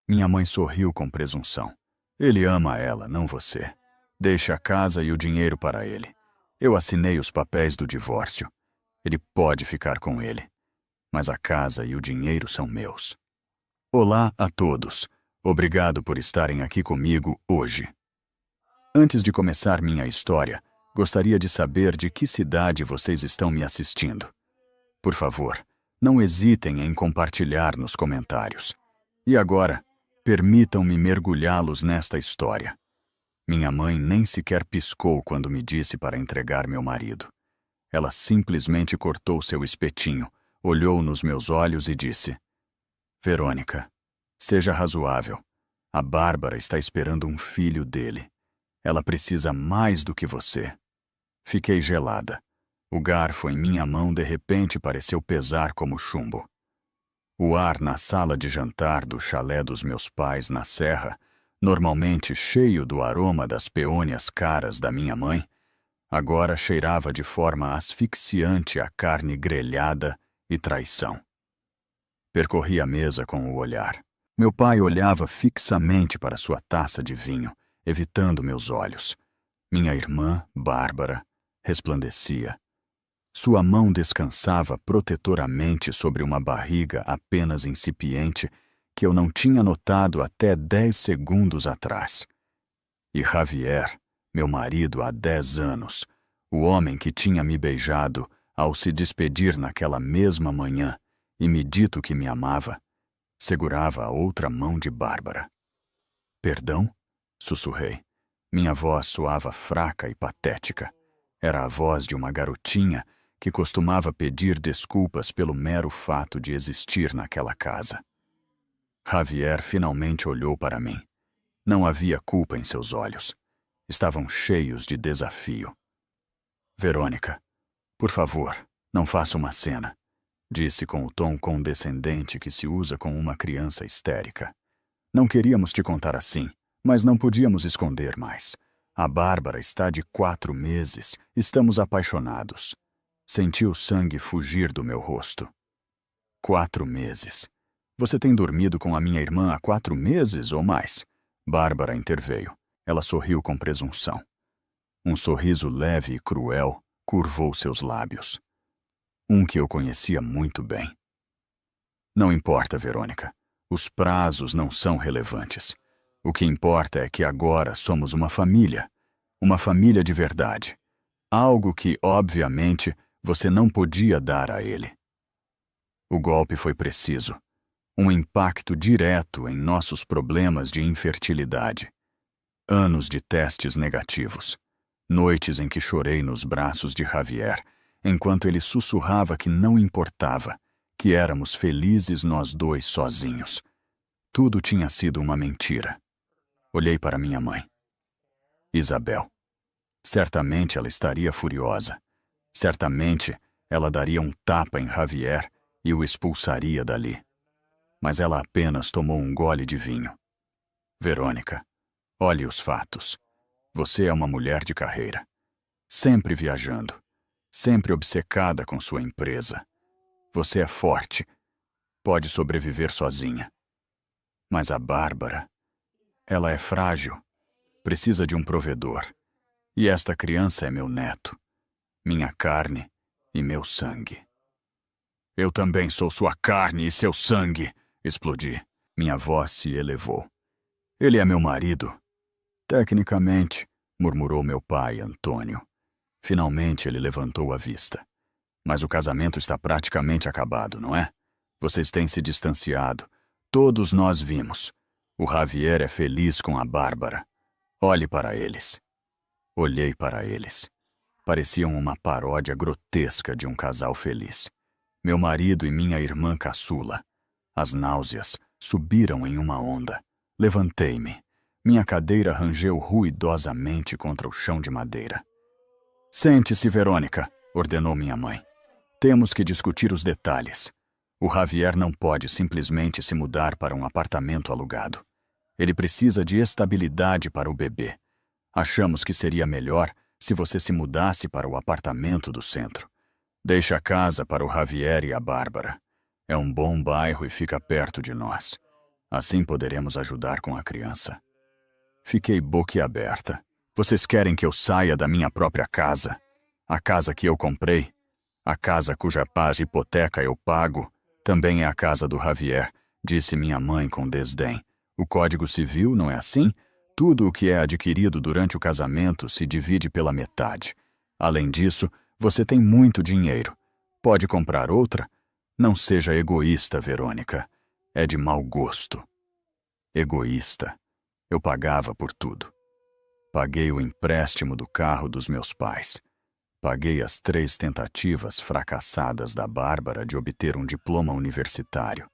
Minha mãe sorriu com presunção. Ele ama ela, não você. Deixe a casa e o dinheiro para ele. Eu assinei os papéis do divórcio. Ele pode ficar com ele. Mas a casa e o dinheiro são meus. Olá a todos. Obrigado por estarem aqui comigo hoje. Antes de começar minha história, gostaria de saber de que cidade vocês estão me assistindo. Por favor, não hesitem em compartilhar nos comentários. E agora, permitam-me mergulhá-los nesta história. Minha mãe nem sequer piscou quando me disse para entregar meu marido. Ela simplesmente cortou seu espetinho, olhou nos meus olhos e disse: Verônica, seja razoável. A Bárbara está esperando um filho dele. Ela precisa mais do que você. Fiquei gelada. O garfo em minha mão de repente pareceu pesar como chumbo. O ar na sala de jantar do chalé dos meus pais na serra, normalmente cheio do aroma das peônias caras da minha mãe, agora cheirava de forma asfixiante a carne grelhada e traição. Percorri a mesa com o olhar. Meu pai olhava fixamente para sua taça de vinho, evitando meus olhos. Minha irmã, Bárbara, resplandecia. Sua mão descansava protetoramente sobre uma barriga apenas incipiente que eu não tinha notado até 10 segundos atrás. E Javier, meu marido há 10 anos, o homem que tinha me beijado ao se despedir naquela mesma manhã e me dito que me amava, segurava a outra mão de Bárbara. Perdão? Sussurrei. Minha voz soava fraca e patética. Era a voz de uma garotinha que costumava pedir desculpas pelo mero fato de existir naquela casa. Javier finalmente olhou para mim. Não havia culpa em seus olhos. Estavam cheios de desafio. Verônica, por favor, não faça uma cena, disse com o tom condescendente que se usa com uma criança histérica. Não queríamos te contar assim, mas não podíamos esconder mais. A Bárbara está de 4 meses. Estamos apaixonados. Senti o sangue fugir do meu rosto. 4 meses. Você tem dormido com a minha irmã há 4 meses ou mais? Bárbara interveio. Ela sorriu com presunção. Um sorriso leve e cruel curvou seus lábios. Um que eu conhecia muito bem. Não importa, Verônica. Os prazos não são relevantes. O que importa é que agora somos uma família de verdade. Algo que, obviamente, você não podia dar a ele. O golpe foi preciso. Um impacto direto em nossos problemas de infertilidade. Anos de testes negativos. Noites em que chorei nos braços de Javier, enquanto ele sussurrava que não importava, que éramos felizes nós dois sozinhos. Tudo tinha sido uma mentira. Olhei para minha mãe. Isabel. Certamente ela estaria furiosa. Certamente ela daria um tapa em Javier e o expulsaria dali. Mas ela apenas tomou um gole de vinho. Verônica, olhe os fatos. Você é uma mulher de carreira. Sempre viajando. Sempre obcecada com sua empresa. Você é forte. Pode sobreviver sozinha. Mas a Bárbara, ela é frágil. Precisa de um provedor. E esta criança é meu neto. Minha carne e meu sangue. Eu também sou sua carne e seu sangue, explodi. Minha voz se elevou. Ele é meu marido. Tecnicamente, murmurou meu pai, Antônio. Finalmente ele levantou a vista. Mas o casamento está praticamente acabado, não é? Vocês têm se distanciado. Todos nós vimos. O Javier é feliz com a Bárbara. Olhe para eles. Olhei para eles. Pareciam uma paródia grotesca de um casal feliz. Meu marido e minha irmã caçula. As náuseas subiram em uma onda. Levantei-me. Minha cadeira rangeu ruidosamente contra o chão de madeira. Sente-se, Verônica, ordenou minha mãe. Temos que discutir os detalhes. O Javier não pode simplesmente se mudar para um apartamento alugado. Ele precisa de estabilidade para o bebê. Achamos que seria melhor se você se mudasse para o apartamento do centro. Deixe a casa para o Javier e a Bárbara. É um bom bairro e fica perto de nós. Assim poderemos ajudar com a criança. Fiquei boquiaberta. Vocês querem que eu saia da minha própria casa? A casa que eu comprei? A casa cuja paz de hipoteca eu pago? Também é a casa do Javier, disse minha mãe com desdém. O Código Civil, não é assim? Tudo o que é adquirido durante o casamento se divide pela metade. Além disso, você tem muito dinheiro. Pode comprar outra? Não seja egoísta, Verônica. É de mau gosto. Egoísta. Eu pagava por tudo. Paguei o empréstimo do carro dos meus pais. Paguei as 3 tentativas fracassadas da Bárbara de obter um diploma universitário.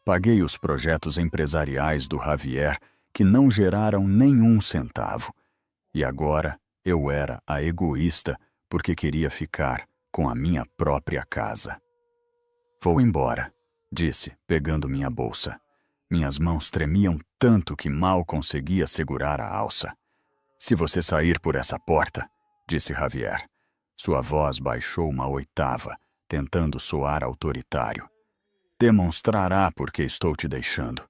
Paguei os projetos empresariais do Javier que não geraram nenhum centavo. E agora eu era a egoísta porque queria ficar com a minha própria casa. Vou embora, disse, pegando minha bolsa. Minhas mãos tremiam tanto que mal conseguia segurar a alça. Se você sair por essa porta, disse Javier. Sua voz baixou uma oitava, tentando soar autoritário. Demonstrará por que estou te deixando.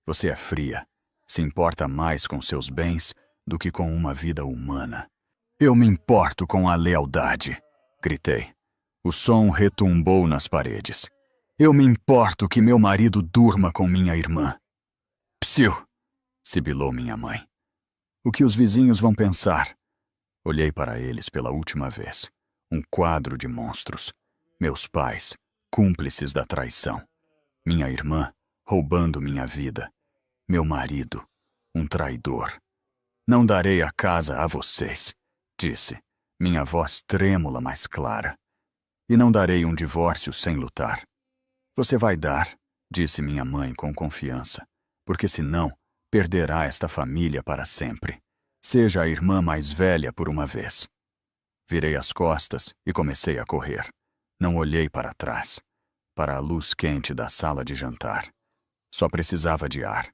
Você é fria, se importa mais com seus bens do que com uma vida humana. Eu me importo com a lealdade, gritei. O som retumbou nas paredes. Eu me importo que meu marido durma com minha irmã. Psiu, sibilou minha mãe. O que os vizinhos vão pensar? Olhei para eles pela última vez. Um quadro de monstros. Meus pais, cúmplices da traição. Minha irmã, roubando minha vida. Meu marido, um traidor. Não darei a casa a vocês, disse, minha voz trêmula mais clara. E não darei um divórcio sem lutar. Você vai dar, disse minha mãe com confiança, porque senão perderá esta família para sempre. Seja a irmã mais velha por uma vez. Virei as costas e comecei a correr. Não olhei para trás, para a luz quente da sala de jantar. Só precisava de ar.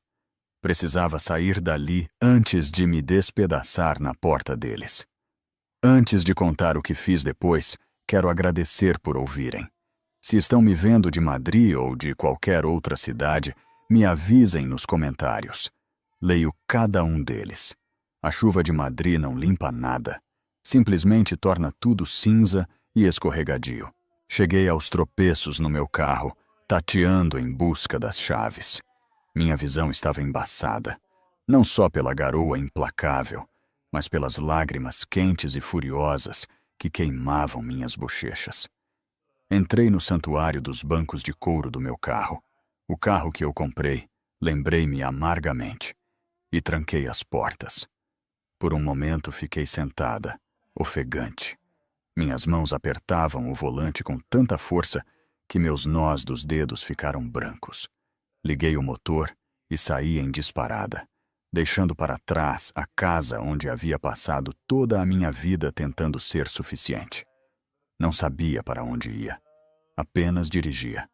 Precisava sair dali antes de me despedaçar na porta deles. Antes de contar o que fiz depois, quero agradecer por ouvirem. Se estão me vendo de Madrid ou de qualquer outra cidade, me avisem nos comentários. Leio cada um deles. A chuva de Madrid não limpa nada. Simplesmente torna tudo cinza e escorregadio. Cheguei aos tropeços no meu carro, tateando em busca das chaves. Minha visão estava embaçada, não só pela garoa implacável, mas pelas lágrimas quentes e furiosas que queimavam minhas bochechas. Entrei no santuário dos bancos de couro do meu carro, o carro que eu comprei, lembrei-me amargamente, e tranquei as portas. Por um momento fiquei sentada, ofegante. Minhas mãos apertavam o volante com tanta força que meus nós dos dedos ficaram brancos. Liguei o motor e saí em disparada, deixando para trás a casa onde havia passado toda a minha vida tentando ser suficiente. Não sabia para onde ia. Apenas dirigia.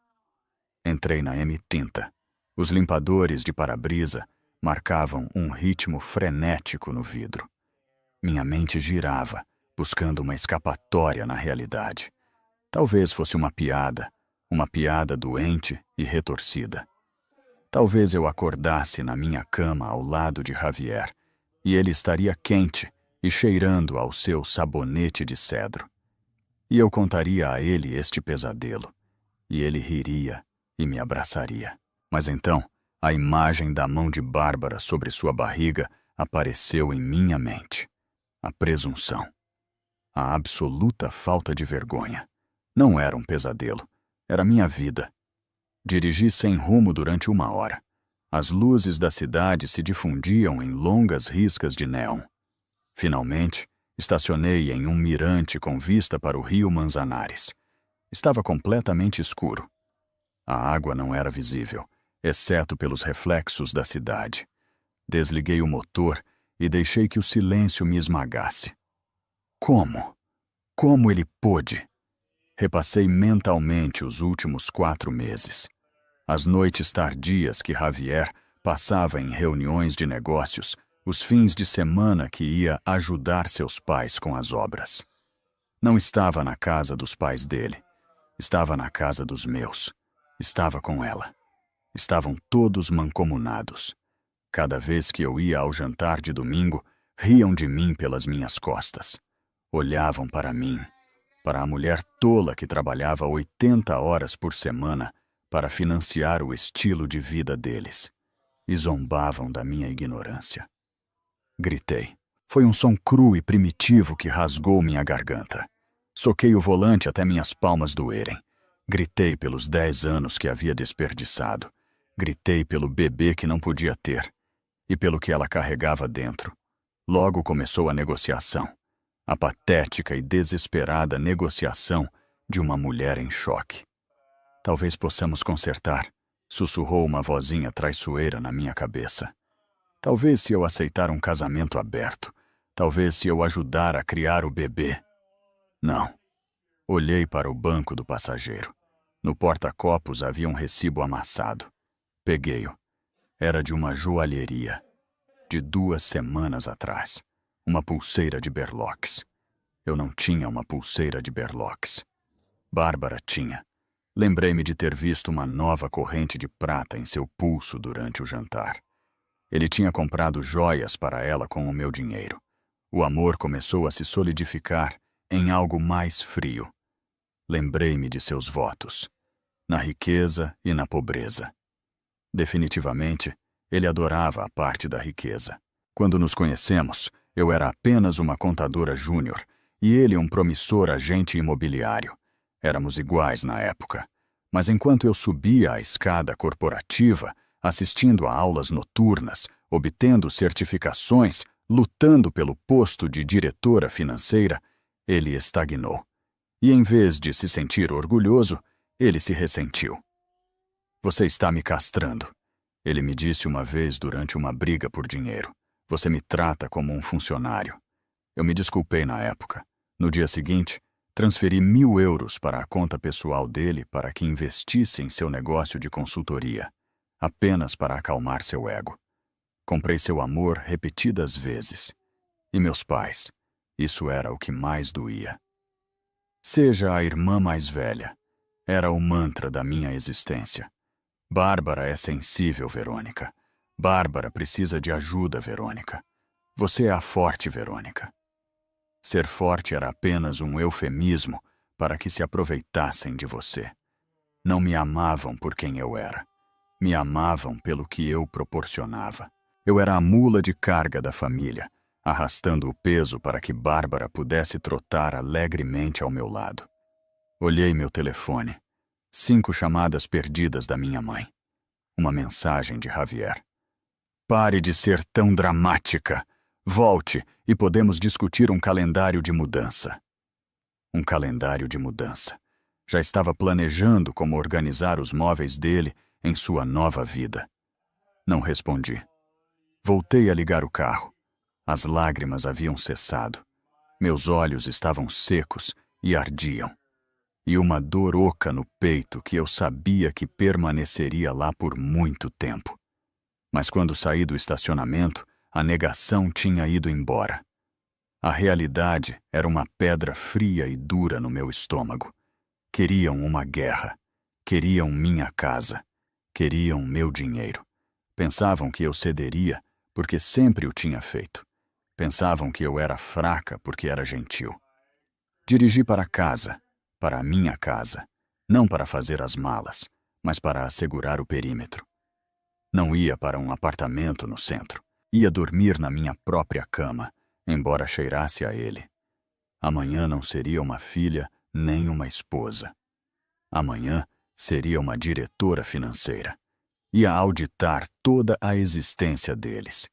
Entrei na M30. Os limpadores de para-brisa marcavam um ritmo frenético no vidro. Minha mente girava, buscando uma escapatória na realidade. Talvez fosse uma piada doente e retorcida. Talvez eu acordasse na minha cama ao lado de Javier, e ele estaria quente e cheirando ao seu sabonete de cedro. E eu contaria a ele este pesadelo, e ele riria e me abraçaria. Mas então, a imagem da mão de Bárbara sobre sua barriga apareceu em minha mente. A presunção. A absoluta falta de vergonha. Não era um pesadelo, era minha vida. Dirigi sem rumo durante 1 hora. As luzes da cidade se difundiam em longas riscas de néon. Finalmente, estacionei em um mirante com vista para o rio Manzanares. Estava completamente escuro. A água não era visível, exceto pelos reflexos da cidade. Desliguei o motor e deixei que o silêncio me esmagasse. Como? Como ele pôde? Repassei mentalmente os últimos 4 meses. As noites tardias que Javier passava em reuniões de negócios, os fins de semana que ia ajudar seus pais com as obras. Não estava na casa dos pais dele. Estava na casa dos meus. Estava com ela. Estavam todos mancomunados. Cada vez que eu ia ao jantar de domingo, riam de mim pelas minhas costas. Olhavam para mim, para a mulher tola que trabalhava 80 horas por semana para financiar o estilo de vida deles, e zombavam da minha ignorância. Gritei. Foi um som cru e primitivo que rasgou minha garganta. Soquei o volante até minhas palmas doerem. Gritei pelos 10 anos que havia desperdiçado. Gritei pelo bebê que não podia ter e pelo que ela carregava dentro. Logo começou a negociação. A patética e desesperada negociação de uma mulher em choque. Talvez possamos consertar, sussurrou uma vozinha traiçoeira na minha cabeça. Talvez se eu aceitar um casamento aberto. Talvez se eu ajudar a criar o bebê. Não. Olhei para o banco do passageiro. No porta-copos havia um recibo amassado. Peguei-o. Era de uma joalheria. De 2 semanas atrás. Uma pulseira de berloques. Eu não tinha uma pulseira de berloques. Bárbara tinha. Lembrei-me de ter visto uma nova corrente de prata em seu pulso durante o jantar. Ele tinha comprado joias para ela com o meu dinheiro. O amor começou a se solidificar em algo mais frio. Lembrei-me de seus votos, na riqueza e na pobreza. Definitivamente, ele adorava a parte da riqueza. Quando nos conhecemos, eu era apenas uma contadora júnior e ele um promissor agente imobiliário. Éramos iguais na época. Mas enquanto eu subia a escada corporativa, assistindo a aulas noturnas, obtendo certificações, lutando pelo posto de diretora financeira, ele estagnou. E em vez de se sentir orgulhoso, ele se ressentiu. Você está me castrando, ele me disse uma vez durante uma briga por dinheiro. Você me trata como um funcionário. Eu me desculpei na época. No dia seguinte, transferi 1.000 euros para a conta pessoal dele para que investisse em seu negócio de consultoria, apenas para acalmar seu ego. Comprei seu amor repetidas vezes. E meus pais. Isso era o que mais doía. Seja a irmã mais velha. Era o mantra da minha existência. Bárbara é sensível, Verônica. Bárbara precisa de ajuda, Verônica. Você é a forte, Verônica. Ser forte era apenas um eufemismo para que se aproveitassem de você. Não me amavam por quem eu era. Me amavam pelo que eu proporcionava. Eu era a mula de carga da família, arrastando o peso para que Bárbara pudesse trotar alegremente ao meu lado. Olhei meu telefone. 5 chamadas perdidas da minha mãe. Uma mensagem de Javier. Pare de ser tão dramática. Volte e podemos discutir um calendário de mudança. Um calendário de mudança. Já estava planejando como organizar os móveis dele em sua nova vida. Não respondi. Voltei a ligar o carro. As lágrimas haviam cessado. Meus olhos estavam secos e ardiam. E uma dor oca no peito que eu sabia que permaneceria lá por muito tempo. Mas quando saí do estacionamento, a negação tinha ido embora. A realidade era uma pedra fria e dura no meu estômago. Queriam uma guerra. Queriam minha casa. Queriam meu dinheiro. Pensavam que eu cederia porque sempre o tinha feito. Pensavam que eu era fraca porque era gentil. Dirigi para casa, para a minha casa, não para fazer as malas, mas para assegurar o perímetro. Não ia para um apartamento no centro. Ia dormir na minha própria cama, embora cheirasse a ele. Amanhã não seria uma filha nem uma esposa. Amanhã seria uma diretora financeira. Ia auditar toda a existência deles.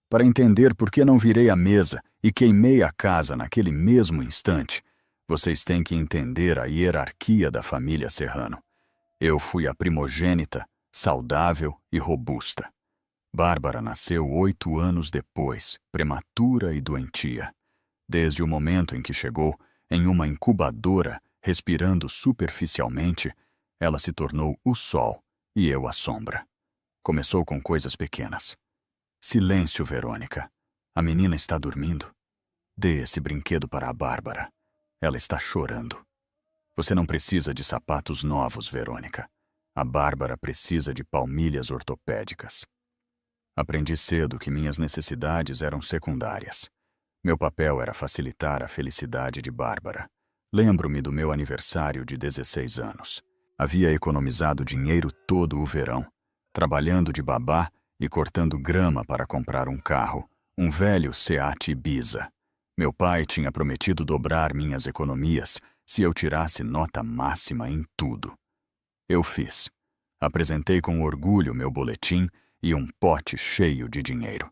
Para entender por que não virei a mesa e queimei a casa naquele mesmo instante, vocês têm que entender a hierarquia da família Serrano. Eu fui a primogênita, saudável e robusta. Bárbara nasceu 8 anos depois, prematura e doentia. Desde o momento em que chegou, em uma incubadora, respirando superficialmente, ela se tornou o sol e eu a sombra. Começou com coisas pequenas. Silêncio, Verônica. A menina está dormindo. Dê esse brinquedo para a Bárbara. Ela está chorando. Você não precisa de sapatos novos, Verônica. A Bárbara precisa de palmilhas ortopédicas. Aprendi cedo que minhas necessidades eram secundárias. Meu papel era facilitar a felicidade de Bárbara. Lembro-me do meu aniversário de 16 anos. Havia economizado dinheiro todo o verão, trabalhando de babá e cortando grama para comprar um carro, um velho Seat Ibiza. Meu pai tinha prometido dobrar minhas economias se eu tirasse nota máxima em tudo. Eu fiz. Apresentei com orgulho meu boletim e um pote cheio de dinheiro.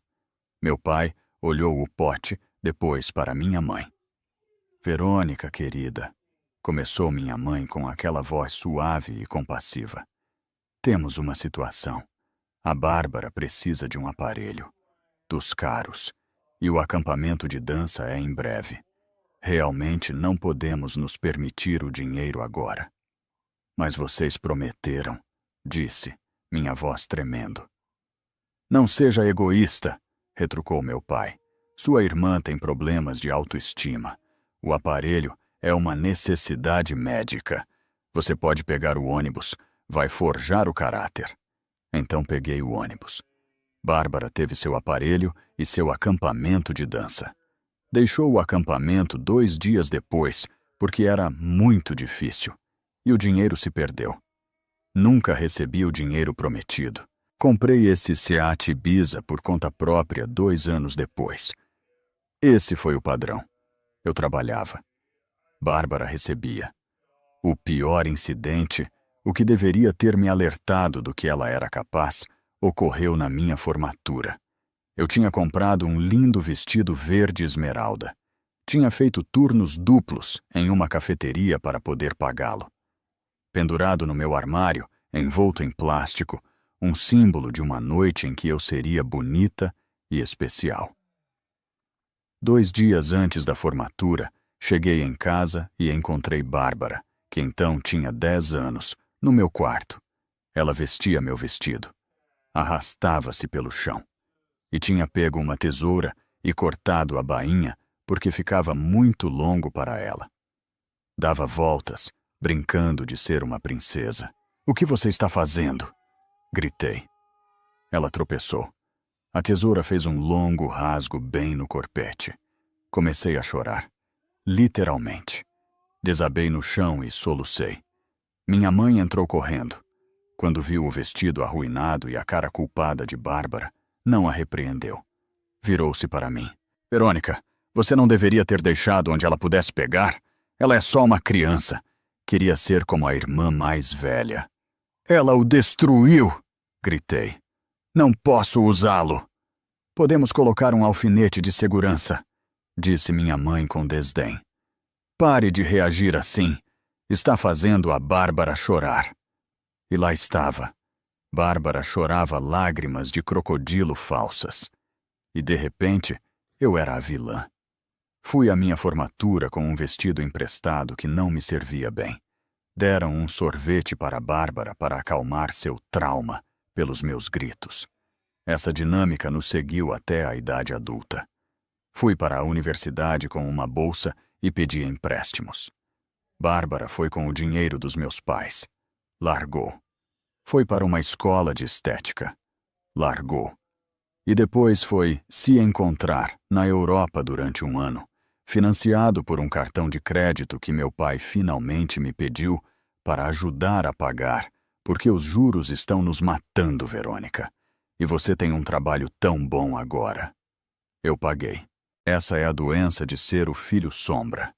Meu pai olhou o pote, depois para minha mãe. Verônica, querida, começou minha mãe com aquela voz suave e compassiva. Temos uma situação. A Bárbara precisa de um aparelho, dos caros, e o acampamento de dança é em breve. Realmente não podemos nos permitir o dinheiro agora. Mas vocês prometeram, disse, minha voz tremendo. Não seja egoísta, retrucou meu pai. Sua irmã tem problemas de autoestima. O aparelho é uma necessidade médica. Você pode pegar o ônibus, vai forjar o caráter. Então peguei o ônibus. Bárbara teve seu aparelho e seu acampamento de dança. Deixou o acampamento 2 dias depois, porque era muito difícil. E o dinheiro se perdeu. Nunca recebi o dinheiro prometido. Comprei esse Seat Ibiza por conta própria 2 anos depois. Esse foi o padrão. Eu trabalhava. Bárbara recebia. O pior incidente, o que deveria ter me alertado do que ela era capaz, ocorreu na minha formatura. Eu tinha comprado um lindo vestido verde esmeralda. Tinha feito turnos duplos em uma cafeteria para poder pagá-lo. Pendurado no meu armário, envolto em plástico, um símbolo de uma noite em que eu seria bonita e especial. 2 dias antes da formatura, cheguei em casa e encontrei Bárbara, que então tinha 10 anos, no meu quarto. Ela vestia meu vestido. Arrastava-se pelo chão. E tinha pego uma tesoura e cortado a bainha porque ficava muito longo para ela. Dava voltas, brincando de ser uma princesa. O que você está fazendo? Gritei. Ela tropeçou. A tesoura fez um longo rasgo bem no corpete. Comecei a chorar. Literalmente. Desabei no chão e solucei. Minha mãe entrou correndo. Quando viu o vestido arruinado e a cara culpada de Bárbara, não a repreendeu. Virou-se para mim. Verônica, você não deveria ter deixado onde ela pudesse pegar? Ela é só uma criança. Queria ser como a irmã mais velha. Ela o destruiu! Gritei. Não posso usá-lo. Podemos colocar um alfinete de segurança, disse minha mãe com desdém. Pare de reagir assim. Está fazendo a Bárbara chorar. E lá estava. Bárbara chorava lágrimas de crocodilo falsas. E, de repente, eu era a vilã. Fui à minha formatura com um vestido emprestado que não me servia bem. Deram um sorvete para Bárbara para acalmar seu trauma pelos meus gritos. Essa dinâmica nos seguiu até a idade adulta. Fui para a universidade com uma bolsa e pedi empréstimos. Bárbara foi com o dinheiro dos meus pais. Largou. Foi para uma escola de estética. Largou. E depois foi se encontrar na Europa durante um ano, financiado por um cartão de crédito que meu pai finalmente me pediu para ajudar a pagar, porque os juros estão nos matando, Verônica. E você tem um trabalho tão bom agora. Eu paguei. Essa é a doença de ser o filho sombra.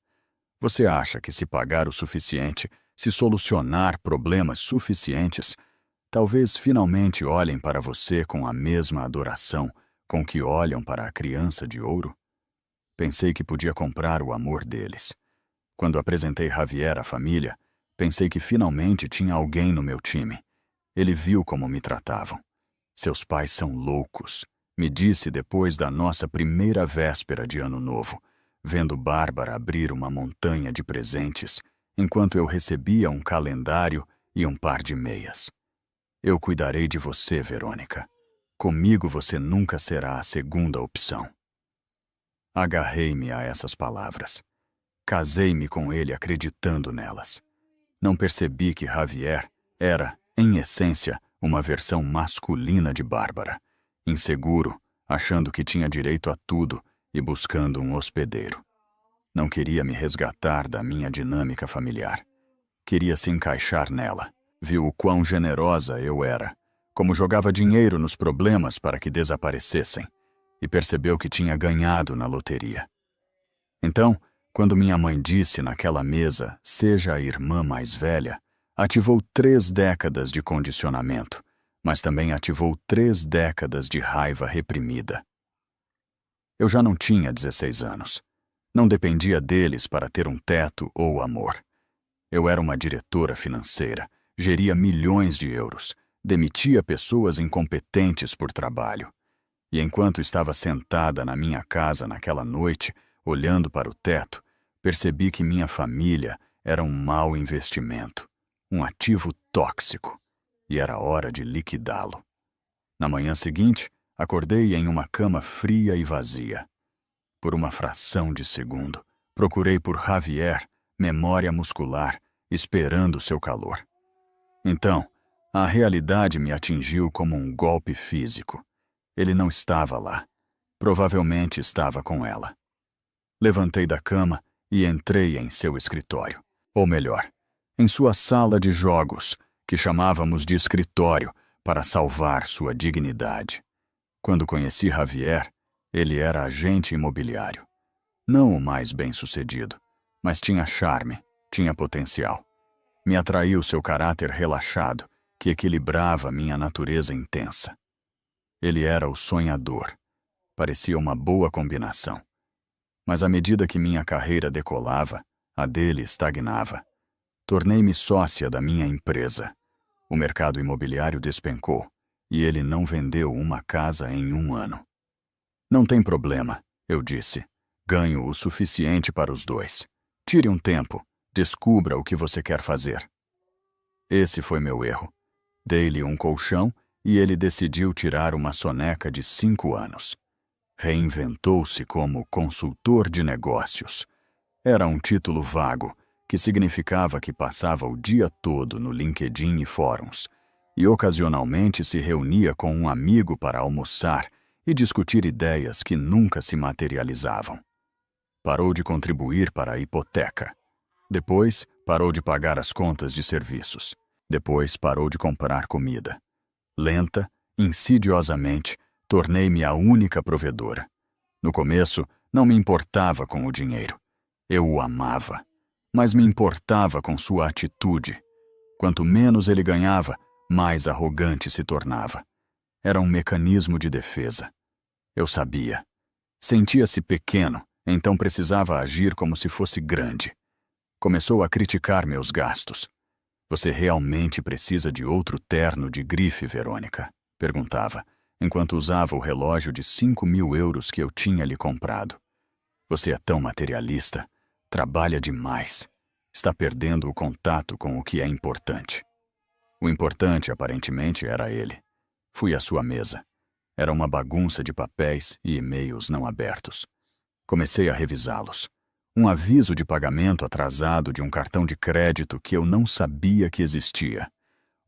Você acha que se pagar o suficiente, se solucionar problemas suficientes, talvez finalmente olhem para você com a mesma adoração com que olham para a criança de ouro? Pensei que podia comprar o amor deles. Quando apresentei Javier à família, pensei que finalmente tinha alguém no meu time. Ele viu como me tratavam. Seus pais são loucos, me disse depois da nossa primeira véspera de Ano Novo, vendo Bárbara abrir uma montanha de presentes, enquanto eu recebia um calendário e um par de meias. Eu cuidarei de você, Verônica. Comigo você nunca será a segunda opção. Agarrei-me a essas palavras. Casei-me com ele acreditando nelas. Não percebi que Javier era Em essência, uma versão masculina de Bárbara, inseguro, achando que tinha direito a tudo e buscando um hospedeiro. Não queria me resgatar da minha dinâmica familiar. Queria se encaixar nela. Viu o quão generosa eu era, como jogava dinheiro nos problemas para que desaparecessem, e percebeu que tinha ganhado na loteria. Então, quando minha mãe disse naquela mesa, seja a irmã mais velha, ativou 3 décadas de condicionamento, mas também ativou 3 décadas de raiva reprimida. Eu já não tinha 16 anos. Não dependia deles para ter um teto ou amor. Eu era uma diretora financeira, geria milhões de euros, demitia pessoas incompetentes por trabalho. E enquanto estava sentada na minha casa naquela noite, olhando para o teto, percebi que minha família era um mau investimento, um ativo tóxico, e era hora de liquidá-lo. Na manhã seguinte, acordei em uma cama fria e vazia. Por uma fração de segundo, procurei por Javier, memória muscular, esperando seu calor. Então, a realidade me atingiu como um golpe físico. Ele não estava lá. Provavelmente estava com ela. Levantei da cama e entrei em seu escritório. Ou melhor, em sua sala de jogos, que chamávamos de escritório, para salvar sua dignidade. Quando conheci Javier, ele era agente imobiliário. Não o mais bem-sucedido, mas tinha charme, tinha potencial. Me atraiu seu caráter relaxado, que equilibrava minha natureza intensa. Ele era o sonhador. Parecia uma boa combinação. Mas à medida que minha carreira decolava, a dele estagnava. Tornei-me sócia da minha empresa. O mercado imobiliário despencou, e ele não vendeu uma casa em 1 ano. Não tem problema, eu disse. Ganho o suficiente para os 2. Tire um tempo, descubra o que você quer fazer. Esse foi meu erro. Dei-lhe um colchão e ele decidiu tirar uma soneca de 5 anos. Reinventou-se como consultor de negócios. Era um título vago, que significava que passava o dia todo no LinkedIn e fóruns, e ocasionalmente se reunia com um amigo para almoçar e discutir ideias que nunca se materializavam. Parou de contribuir para a hipoteca. Depois, parou de pagar as contas de serviços. Depois, parou de comprar comida. Lenta, insidiosamente, tornei-me a única provedora. No começo, não me importava com o dinheiro. Eu o amava. Mas me importava com sua atitude. Quanto menos ele ganhava, mais arrogante se tornava. Era um mecanismo de defesa. Eu sabia. Sentia-se pequeno, então precisava agir como se fosse grande. Começou a criticar meus gastos. Você realmente precisa de outro terno de grife, Verônica? Perguntava, enquanto usava o relógio de 5.000 euros que eu tinha lhe comprado. Você é tão materialista. Trabalha demais. Está perdendo o contato com o que é importante. O importante, aparentemente, era ele. Fui à sua mesa. Era uma bagunça de papéis e e-mails não abertos. Comecei a revisá-los. Um aviso de pagamento atrasado de um cartão de crédito que eu não sabia que existia.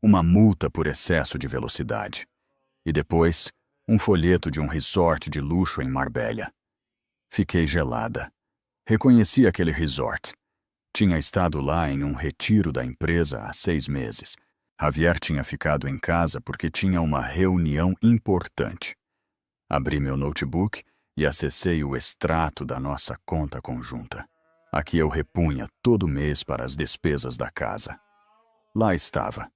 Uma multa por excesso de velocidade. E depois, um folheto de um resort de luxo em Marbella. Fiquei gelada. Reconheci aquele resort. Tinha estado lá em um retiro da empresa há 6 meses. Javier tinha ficado em casa porque tinha uma reunião importante. Abri meu notebook e acessei o extrato da nossa conta conjunta. Aqui eu repunha todo mês para as despesas da casa. Lá estava.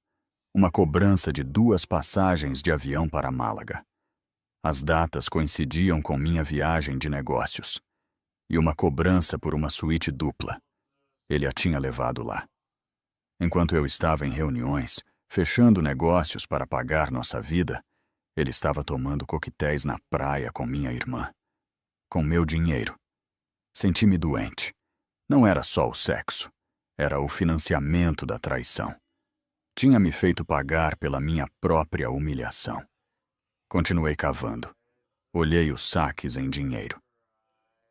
Uma cobrança de 2 passagens de avião para Málaga. As datas coincidiam com minha viagem de negócios. E uma cobrança por uma suíte dupla. Ele a tinha levado lá. Enquanto eu estava em reuniões, fechando negócios para pagar nossa vida, ele estava tomando coquetéis na praia com minha irmã. Com meu dinheiro. Senti-me doente. Não era só o sexo. Era o financiamento da traição. Tinha me feito pagar pela minha própria humilhação. Continuei cavando. Olhei os saques em dinheiro.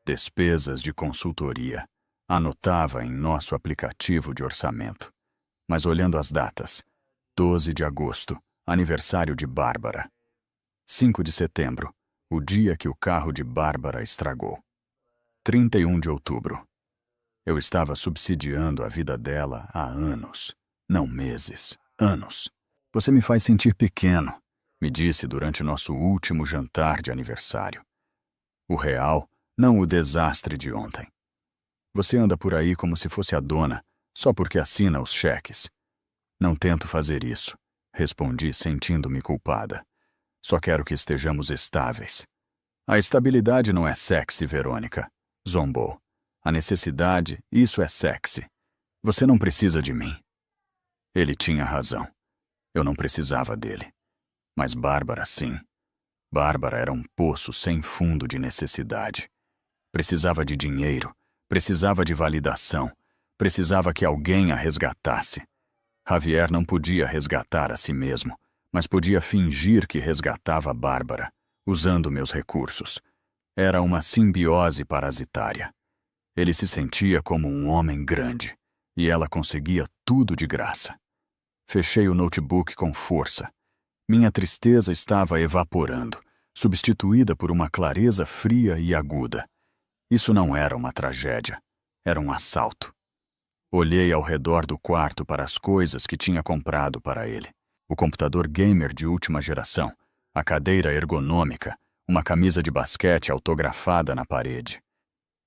Despesas de consultoria. Anotava em nosso aplicativo de orçamento. Mas olhando as datas, 12 de agosto, aniversário de Bárbara. 5 de setembro, o dia que o carro de Bárbara estragou. 31 de outubro. Eu estava subsidiando a vida dela há anos. Não meses, anos. Você me faz sentir pequeno, me disse durante nosso último jantar de aniversário. O real, não o desastre de ontem. Você anda por aí como se fosse a dona, só porque assina os cheques. Não tento fazer isso, respondi sentindo-me culpada. Só quero que estejamos estáveis. A estabilidade não é sexy, Verônica, zombou. A necessidade, isso é sexy. Você não precisa de mim. Ele tinha razão. Eu não precisava dele. Mas Bárbara, sim. Bárbara era um poço sem fundo de necessidade. Precisava de dinheiro, precisava de validação, precisava que alguém a resgatasse. Javier não podia resgatar a si mesmo, mas podia fingir que resgatava Bárbara, usando meus recursos. Era uma simbiose parasitária. Ele se sentia como um homem grande, e ela conseguia tudo de graça. Fechei o notebook com força. Minha tristeza estava evaporando, substituída por uma clareza fria e aguda. Isso não era uma tragédia, era um assalto. Olhei ao redor do quarto para as coisas que tinha comprado para ele. O computador gamer de última geração, a cadeira ergonômica, uma camisa de basquete autografada na parede.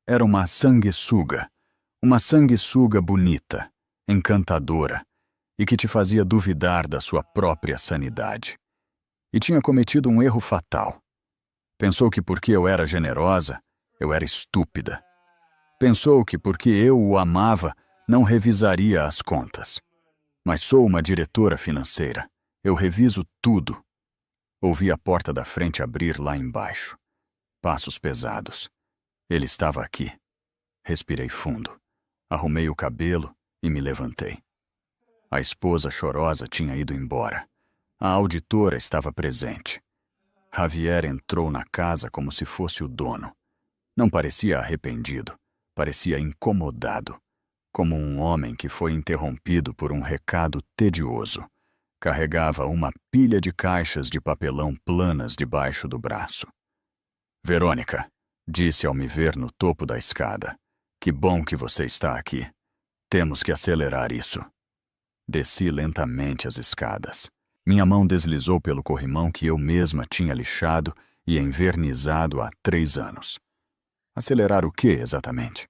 Era uma sanguessuga bonita, encantadora, e que te fazia duvidar da sua própria sanidade. E tinha cometido um erro fatal. Pensou que porque eu era generosa, eu era estúpida. Pensou que porque eu o amava, não revisaria as contas. Mas sou uma diretora financeira. Eu reviso tudo. Ouvi a porta da frente abrir lá embaixo. Passos pesados. Ele estava aqui. Respirei fundo. Arrumei o cabelo e me levantei. A esposa chorosa tinha ido embora. A auditora estava presente. Javier entrou na casa como se fosse o dono. Não parecia arrependido, parecia incomodado, como um homem que foi interrompido por um recado tedioso. Carregava uma pilha de caixas de papelão planas debaixo do braço. Verônica, disse ao me ver no topo da escada, que bom que você está aqui. Temos que acelerar isso. Desci lentamente as escadas. Minha mão deslizou pelo corrimão que eu mesma tinha lixado e envernizado há 3 anos. Acelerar o quê, exatamente?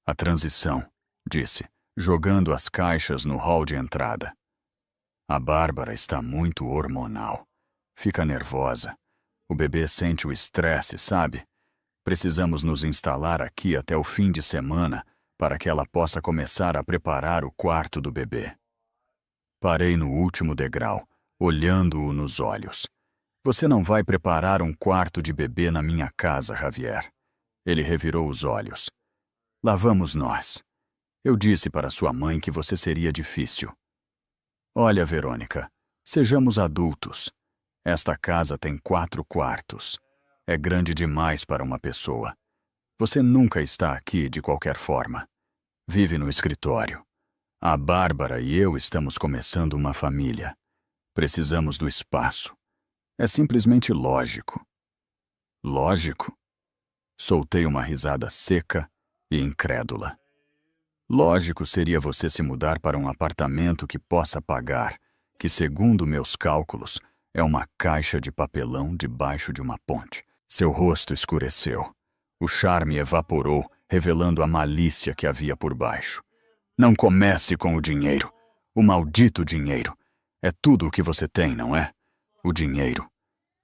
A transição, disse, jogando as caixas no hall de entrada. A Bárbara está muito hormonal. Fica nervosa. O bebê sente o estresse, sabe? Precisamos nos instalar aqui até o fim de semana para que ela possa começar a preparar o quarto do bebê. Parei no último degrau, olhando-o nos olhos. Você não vai preparar um quarto de bebê na minha casa, Javier. Ele revirou os olhos. Lá vamos nós. Eu disse para sua mãe que você seria difícil. Olha, Verônica, sejamos adultos. Esta casa tem 4 quartos. É grande demais para uma pessoa. Você nunca está aqui de qualquer forma. Vive no escritório. A Bárbara e eu estamos começando uma família. Precisamos do espaço. É simplesmente lógico. Lógico? Soltei uma risada seca e incrédula. Lógico seria você se mudar para um apartamento que possa pagar, que, segundo meus cálculos, é uma caixa de papelão debaixo de uma ponte. Seu rosto escureceu. O charme evaporou, revelando a malícia que havia por baixo. Não comece com o dinheiro. O maldito dinheiro. É tudo o que você tem, não é? O dinheiro.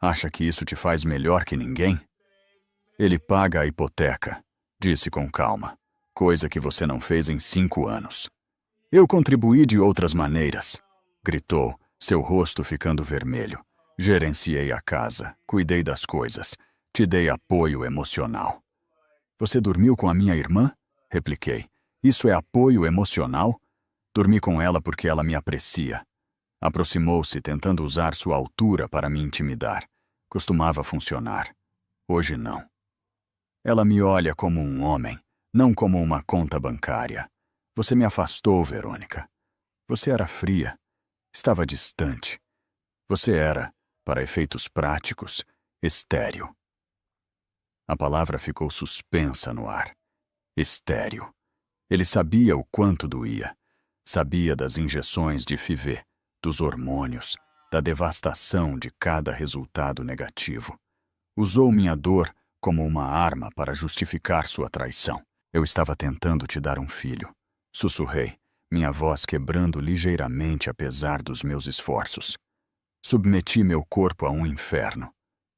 Acha que isso te faz melhor que ninguém? Ele paga a hipoteca, disse com calma, coisa que você não fez em 5 anos. Eu contribuí de outras maneiras, gritou, seu rosto ficando vermelho. Gerenciei a casa, cuidei das coisas, te dei apoio emocional. Você dormiu com a minha irmã? Repliquei. Isso é apoio emocional? Dormi com ela porque ela me aprecia. Aproximou-se, tentando usar sua altura para me intimidar. Costumava funcionar. Hoje não. Ela me olha como um homem, não como uma conta bancária. Você me afastou, Verônica. Você era fria. Estava distante. Você era, para efeitos práticos, estéril. A palavra ficou suspensa no ar. Estéril. Ele sabia o quanto doía. Sabia das injeções de FIV, dos hormônios, da devastação de cada resultado negativo. Usou minha dor como uma arma para justificar sua traição. Eu estava tentando te dar um filho. Sussurrei, minha voz quebrando ligeiramente apesar dos meus esforços. Submeti meu corpo a um inferno.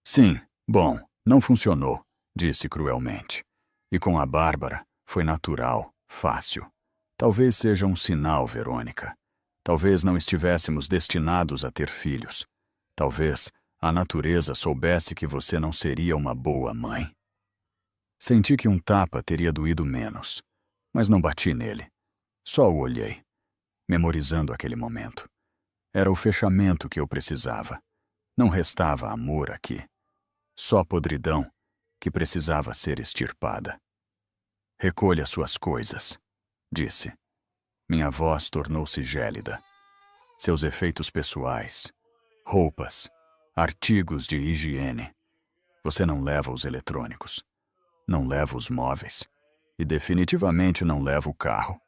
Sim, bom, não funcionou, disse cruelmente. E com a Bárbara, foi natural, fácil. Talvez seja um sinal, Verônica. Talvez não estivéssemos destinados a ter filhos. Talvez a natureza soubesse que você não seria uma boa mãe. Senti que um tapa teria doído menos, mas não bati nele. Só o olhei, memorizando aquele momento. Era o fechamento que eu precisava. Não restava amor aqui. Só podridão que precisava ser extirpada. Recolha suas coisas, disse. Minha voz tornou-se gélida. Seus efeitos pessoais, roupas, artigos de higiene. Você não leva os eletrônicos. Não leva os móveis. E definitivamente não leva o carro.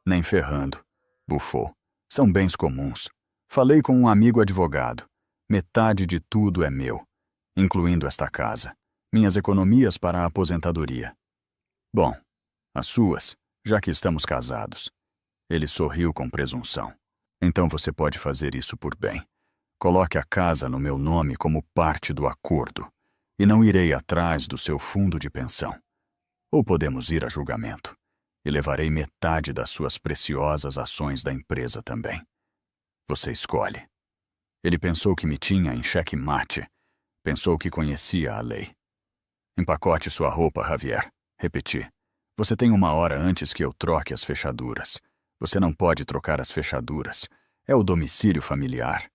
Nem ferrando, bufou. São bens comuns. Falei com um amigo advogado. Metade de tudo é meu, incluindo esta casa. Minhas economias para a aposentadoria. Bom, as suas, já que estamos casados. Ele sorriu com presunção. Então você pode fazer isso por bem. Coloque a casa no meu nome como parte do acordo, e não irei atrás do seu fundo de pensão. Ou podemos ir a julgamento, e levarei metade das suas preciosas ações da empresa também. Você escolhe. Ele pensou que me tinha em xeque-mate. Pensou que conhecia a lei. Empacote sua roupa, Javier. Repeti. Você tem 1 hora antes que eu troque as fechaduras. Você não pode trocar as fechaduras. É o domicílio familiar.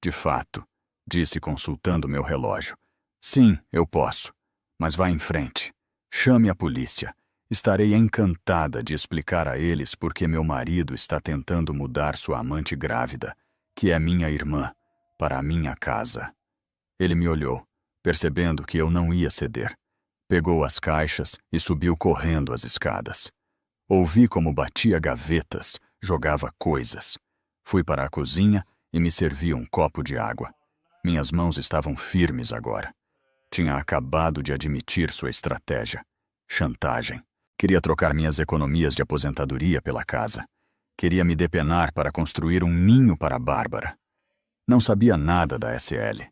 De fato, disse consultando meu relógio. Sim, eu posso. Mas vá em frente. Chame a polícia. Estarei encantada de explicar a eles por que meu marido está tentando mudar sua amante grávida, que é minha irmã, para a minha casa. Ele me olhou, percebendo que eu não ia ceder. Pegou as caixas e subiu correndo as escadas. Ouvi como batia gavetas, jogava coisas. Fui para a cozinha e me servi um copo de água. Minhas mãos estavam firmes agora. Tinha acabado de admitir sua estratégia. Chantagem. Queria trocar minhas economias de aposentadoria pela casa. Queria me depenar para construir um ninho para a Bárbara. Não sabia nada da SL.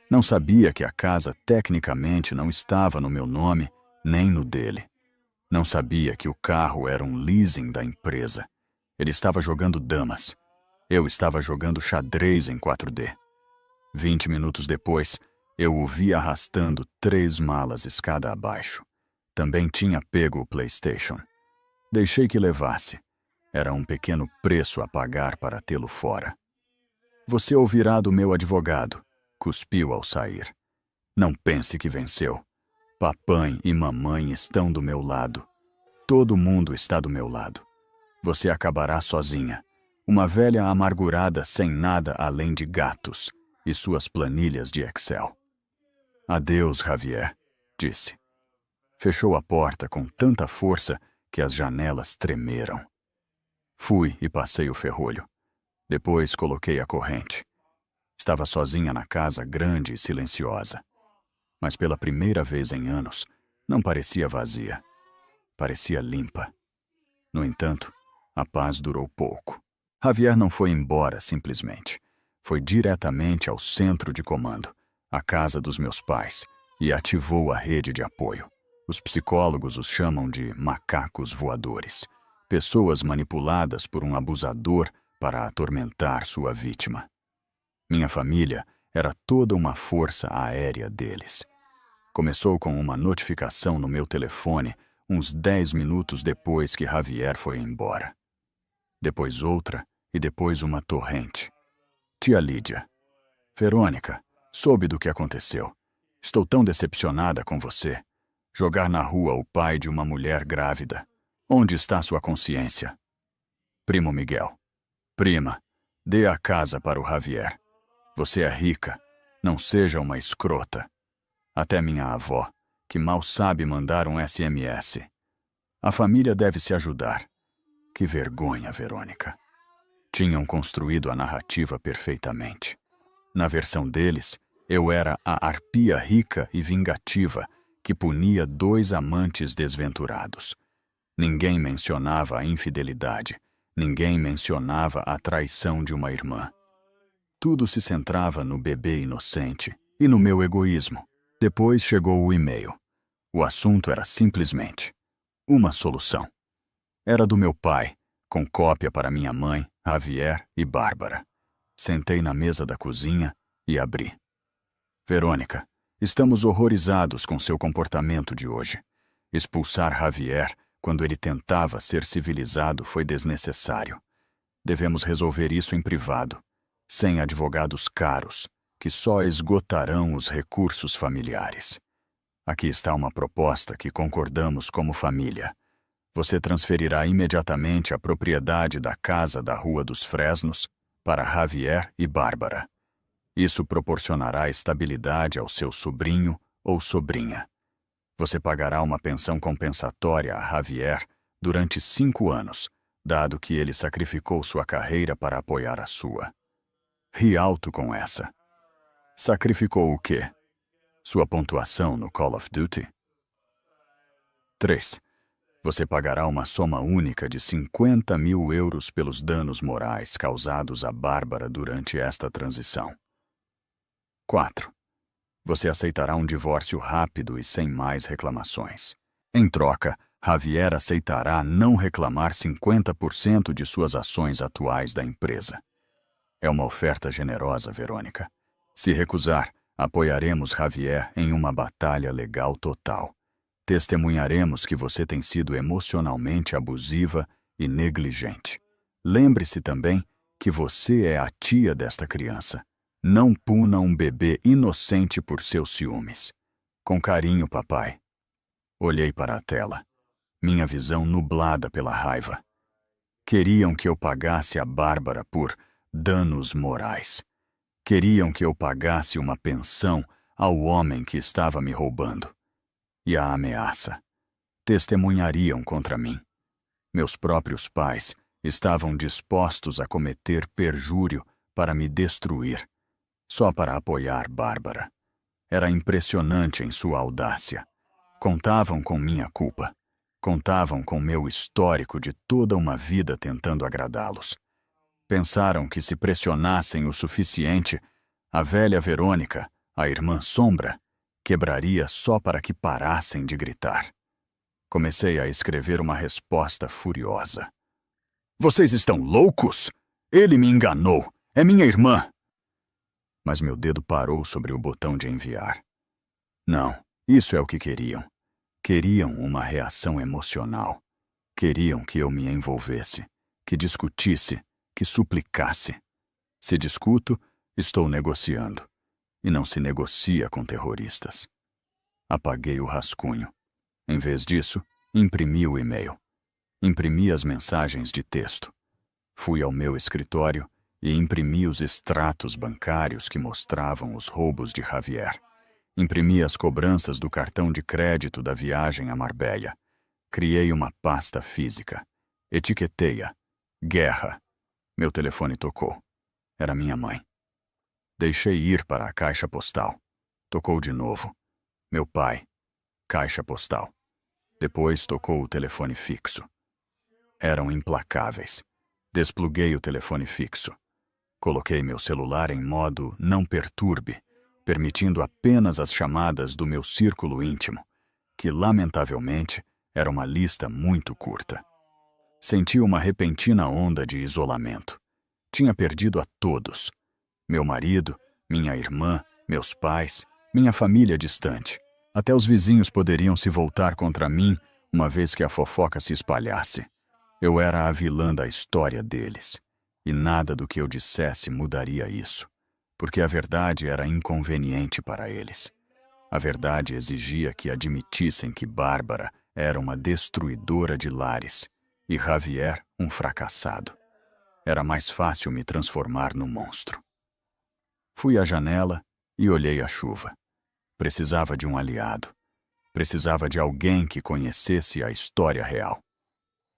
Não sabia que a casa tecnicamente não estava no meu nome, nem no dele. Não sabia que o carro era um leasing da empresa. Ele estava jogando damas. Eu estava jogando xadrez em 4D. 20 minutos depois, eu o vi arrastando 3 malas escada abaixo. Também tinha pego o PlayStation. Deixei que levasse. Era um pequeno preço a pagar para tê-lo fora. Você ouvirá do meu advogado, cuspiu ao sair. Não pense que venceu. Papai e mamãe estão do meu lado. Todo mundo está do meu lado. Você acabará sozinha. Uma velha amargurada sem nada além de gatos e suas planilhas de Excel. Adeus, Javier, disse. Fechou a porta com tanta força que as janelas tremeram. Fui e passei o ferrolho. Depois coloquei a corrente. Estava sozinha na casa grande e silenciosa. Mas pela primeira vez em anos, não parecia vazia. Parecia limpa. No entanto, a paz durou pouco. Javier não foi embora simplesmente. Foi diretamente ao centro de comando, a casa dos meus pais, e ativou a rede de apoio. Os psicólogos os chamam de macacos voadores, pessoas manipuladas por um abusador para atormentar sua vítima. Minha família era toda uma força aérea deles. Começou com uma notificação no meu telefone uns 10 minutos depois que Javier foi embora. Depois outra e depois uma torrente. Tia Lídia. Verônica, soube do que aconteceu. Estou tão decepcionada com você. Jogar na rua o pai de uma mulher grávida. Onde está sua consciência? Primo Miguel. Prima, Dê a casa para o Javier. Você é rica. Não seja uma escrota. Até minha avó, que mal sabe mandar um SMS. A família deve se ajudar. Que vergonha, Verônica. Tinham construído a narrativa perfeitamente. Na versão deles, eu era a arpia rica e vingativa que punia 2 amantes desventurados. Ninguém mencionava a infidelidade. Ninguém mencionava a traição de uma irmã. Tudo se centrava no bebê inocente e no meu egoísmo. Depois chegou o e-mail. O assunto era simplesmente uma solução. Era do meu pai, com cópia para minha mãe, Javier e Bárbara. Sentei na mesa da cozinha e abri. Verônica, estamos horrorizados com seu comportamento de hoje. Expulsar Javier quando ele tentava ser civilizado foi desnecessário. Devemos resolver isso em privado, sem advogados caros, que só esgotarão os recursos familiares. Aqui está uma proposta que concordamos como família. Você transferirá imediatamente a propriedade da casa da Rua dos Fresnos para Javier e Bárbara. Isso proporcionará estabilidade ao seu sobrinho ou sobrinha. Você pagará uma pensão compensatória a Javier durante 5 anos, dado que ele sacrificou sua carreira para apoiar a sua. Ri alto com essa. Sacrificou o quê? Sua pontuação no Call of Duty? 3. Você pagará uma soma única de 50 mil euros pelos danos morais causados a Bárbara durante esta transição. 4. Você aceitará um divórcio rápido e sem mais reclamações. Em troca, Javier aceitará não reclamar 50% de suas ações atuais da empresa. É uma oferta generosa, Verônica. Se recusar, apoiaremos Javier em uma batalha legal total. Testemunharemos que você tem sido emocionalmente abusiva e negligente. Lembre-se também que você é a tia desta criança. Não puna um bebê inocente por seus ciúmes. Com carinho, papai. Olhei para a tela, minha visão nublada pela raiva. Queriam que eu pagasse a Bárbara por danos morais. Queriam que eu pagasse uma pensão ao homem que estava me roubando. E a ameaça. Testemunhariam contra mim. Meus próprios pais estavam dispostos a cometer perjúrio para me destruir, só para apoiar Bárbara. Era impressionante em sua audácia. Contavam com minha culpa. Contavam com meu histórico de toda uma vida tentando agradá-los. Pensaram que se pressionassem o suficiente, a velha Verônica, a irmã Sombra, quebraria só para que parassem de gritar. Comecei a escrever uma resposta furiosa. Vocês estão loucos? Ele me enganou. É minha irmã. Mas meu dedo parou sobre o botão de enviar. Não, isso é o que queriam. Queriam uma reação emocional. Queriam que eu me envolvesse, que discutisse, que suplicasse. Se discuto, estou negociando. E não se negocia com terroristas. Apaguei o rascunho. Em vez disso, imprimi o e-mail. Imprimi as mensagens de texto. Fui ao meu escritório e imprimi os extratos bancários que mostravam os roubos de Javier. Imprimi as cobranças do cartão de crédito da viagem a Marbella. Criei uma pasta física. Etiquetei-a. Guerra. Meu telefone tocou. Era minha mãe. Deixei ir para a caixa postal. Tocou de novo. Meu pai. Caixa postal. Depois tocou o telefone fixo. Eram implacáveis. Despluguei o telefone fixo. Coloquei meu celular em modo não perturbe, permitindo apenas as chamadas do meu círculo íntimo, que, lamentavelmente, era uma lista muito curta. Senti uma repentina onda de isolamento. Tinha perdido a todos. Meu marido, minha irmã, meus pais, minha família distante. Até os vizinhos poderiam se voltar contra mim uma vez que a fofoca se espalhasse. Eu era a vilã da história deles. E nada do que eu dissesse mudaria isso, porque a verdade era inconveniente para eles. A verdade exigia que admitissem que Bárbara era uma destruidora de lares e Javier um fracassado. Era mais fácil me transformar no monstro. Fui à janela e olhei a chuva. Precisava de um aliado. Precisava de alguém que conhecesse a história real.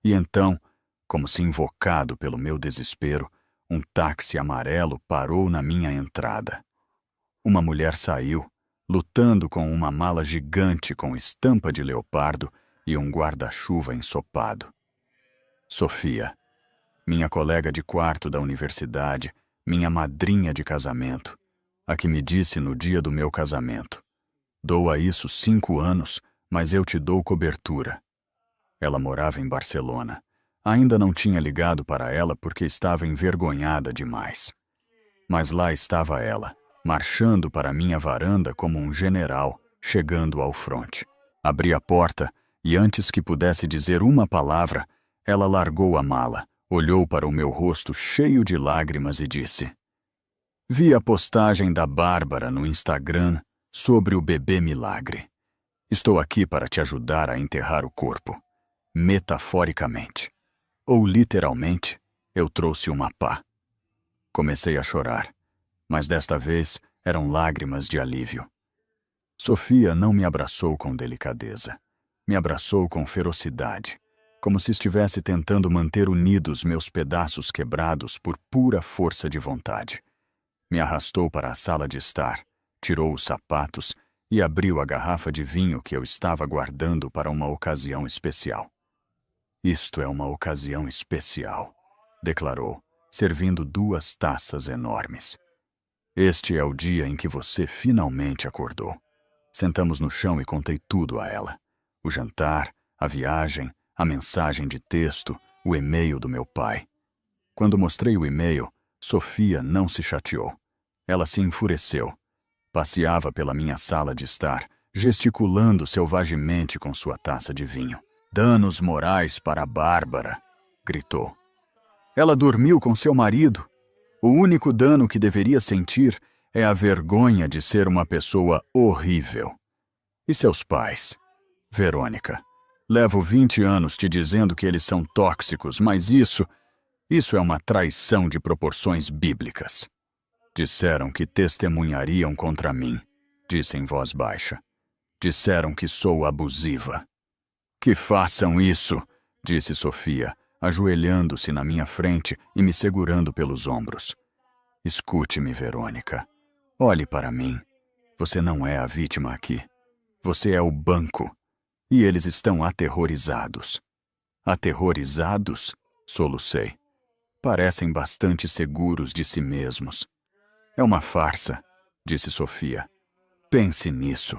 E então, como se invocado pelo meu desespero, um táxi amarelo parou na minha entrada. Uma mulher saiu, lutando com uma mala gigante com estampa de leopardo e um guarda-chuva ensopado. Sofia, minha colega de quarto da universidade, minha madrinha de casamento, a que me disse no dia do meu casamento: "Dou a isso 5 anos, mas eu te dou cobertura." Ela morava em Barcelona. Ainda não tinha ligado para ela porque estava envergonhada demais. Mas lá estava ela, marchando para minha varanda como um general, chegando ao fronte. Abri a porta e, antes que pudesse dizer uma palavra, ela largou a mala, olhou para o meu rosto cheio de lágrimas e disse: "Vi a postagem da Bárbara no Instagram sobre o bebê milagre. Estou aqui para te ajudar a enterrar o corpo. Metaforicamente. Ou literalmente, eu trouxe uma pá." Comecei a chorar, mas desta vez eram lágrimas de alívio. Sofia não me abraçou com delicadeza. Me abraçou com ferocidade, como se estivesse tentando manter unidos meus pedaços quebrados por pura força de vontade. Me arrastou para a sala de estar, tirou os sapatos e abriu a garrafa de vinho que eu estava guardando para uma ocasião especial. "Isto é uma ocasião especial", declarou, servindo 2 taças enormes. "Este é o dia em que você finalmente acordou." Sentamos no chão e contei tudo a ela. O jantar, a viagem, a mensagem de texto, o e-mail do meu pai. Quando mostrei o e-mail, Sofia não se chateou. Ela se enfureceu. Passeava pela minha sala de estar, gesticulando selvagemente com sua taça de vinho. "Danos morais para a Bárbara", gritou. "Ela dormiu com seu marido. O único dano que deveria sentir é a vergonha de ser uma pessoa horrível. E seus pais? Verônica, levo 20 anos te dizendo que eles são tóxicos, mas isso é uma traição de proporções bíblicas. Disseram que testemunhariam contra mim", disse em voz baixa. "Disseram que sou abusiva." "Que façam isso", disse Sofia, ajoelhando-se na minha frente e me segurando pelos ombros. "Escute-me, Verônica. Olhe para mim. Você não é a vítima aqui. Você é o banco. E eles estão aterrorizados." "Aterrorizados?", solucei. "Parecem bastante seguros de si mesmos." "É uma farsa", disse Sofia. "Pense nisso.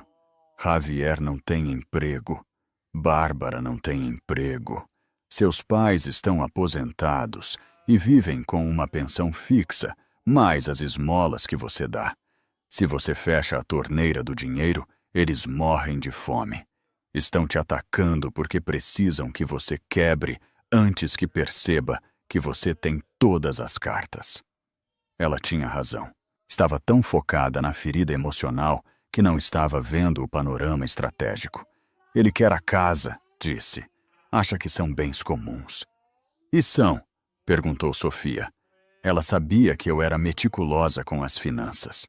Javier não tem emprego. Bárbara não tem emprego. Seus pais estão aposentados e vivem com uma pensão fixa, mais as esmolas que você dá. Se você fecha a torneira do dinheiro, eles morrem de fome. Estão te atacando porque precisam que você quebre antes que perceba que você tem todas as cartas." Ela tinha razão. Estava tão focada na ferida emocional que não estava vendo o panorama estratégico. "Ele quer a casa", disse. "Acha que são bens comuns." "E são?", perguntou Sofia. Ela sabia que eu era meticulosa com as finanças.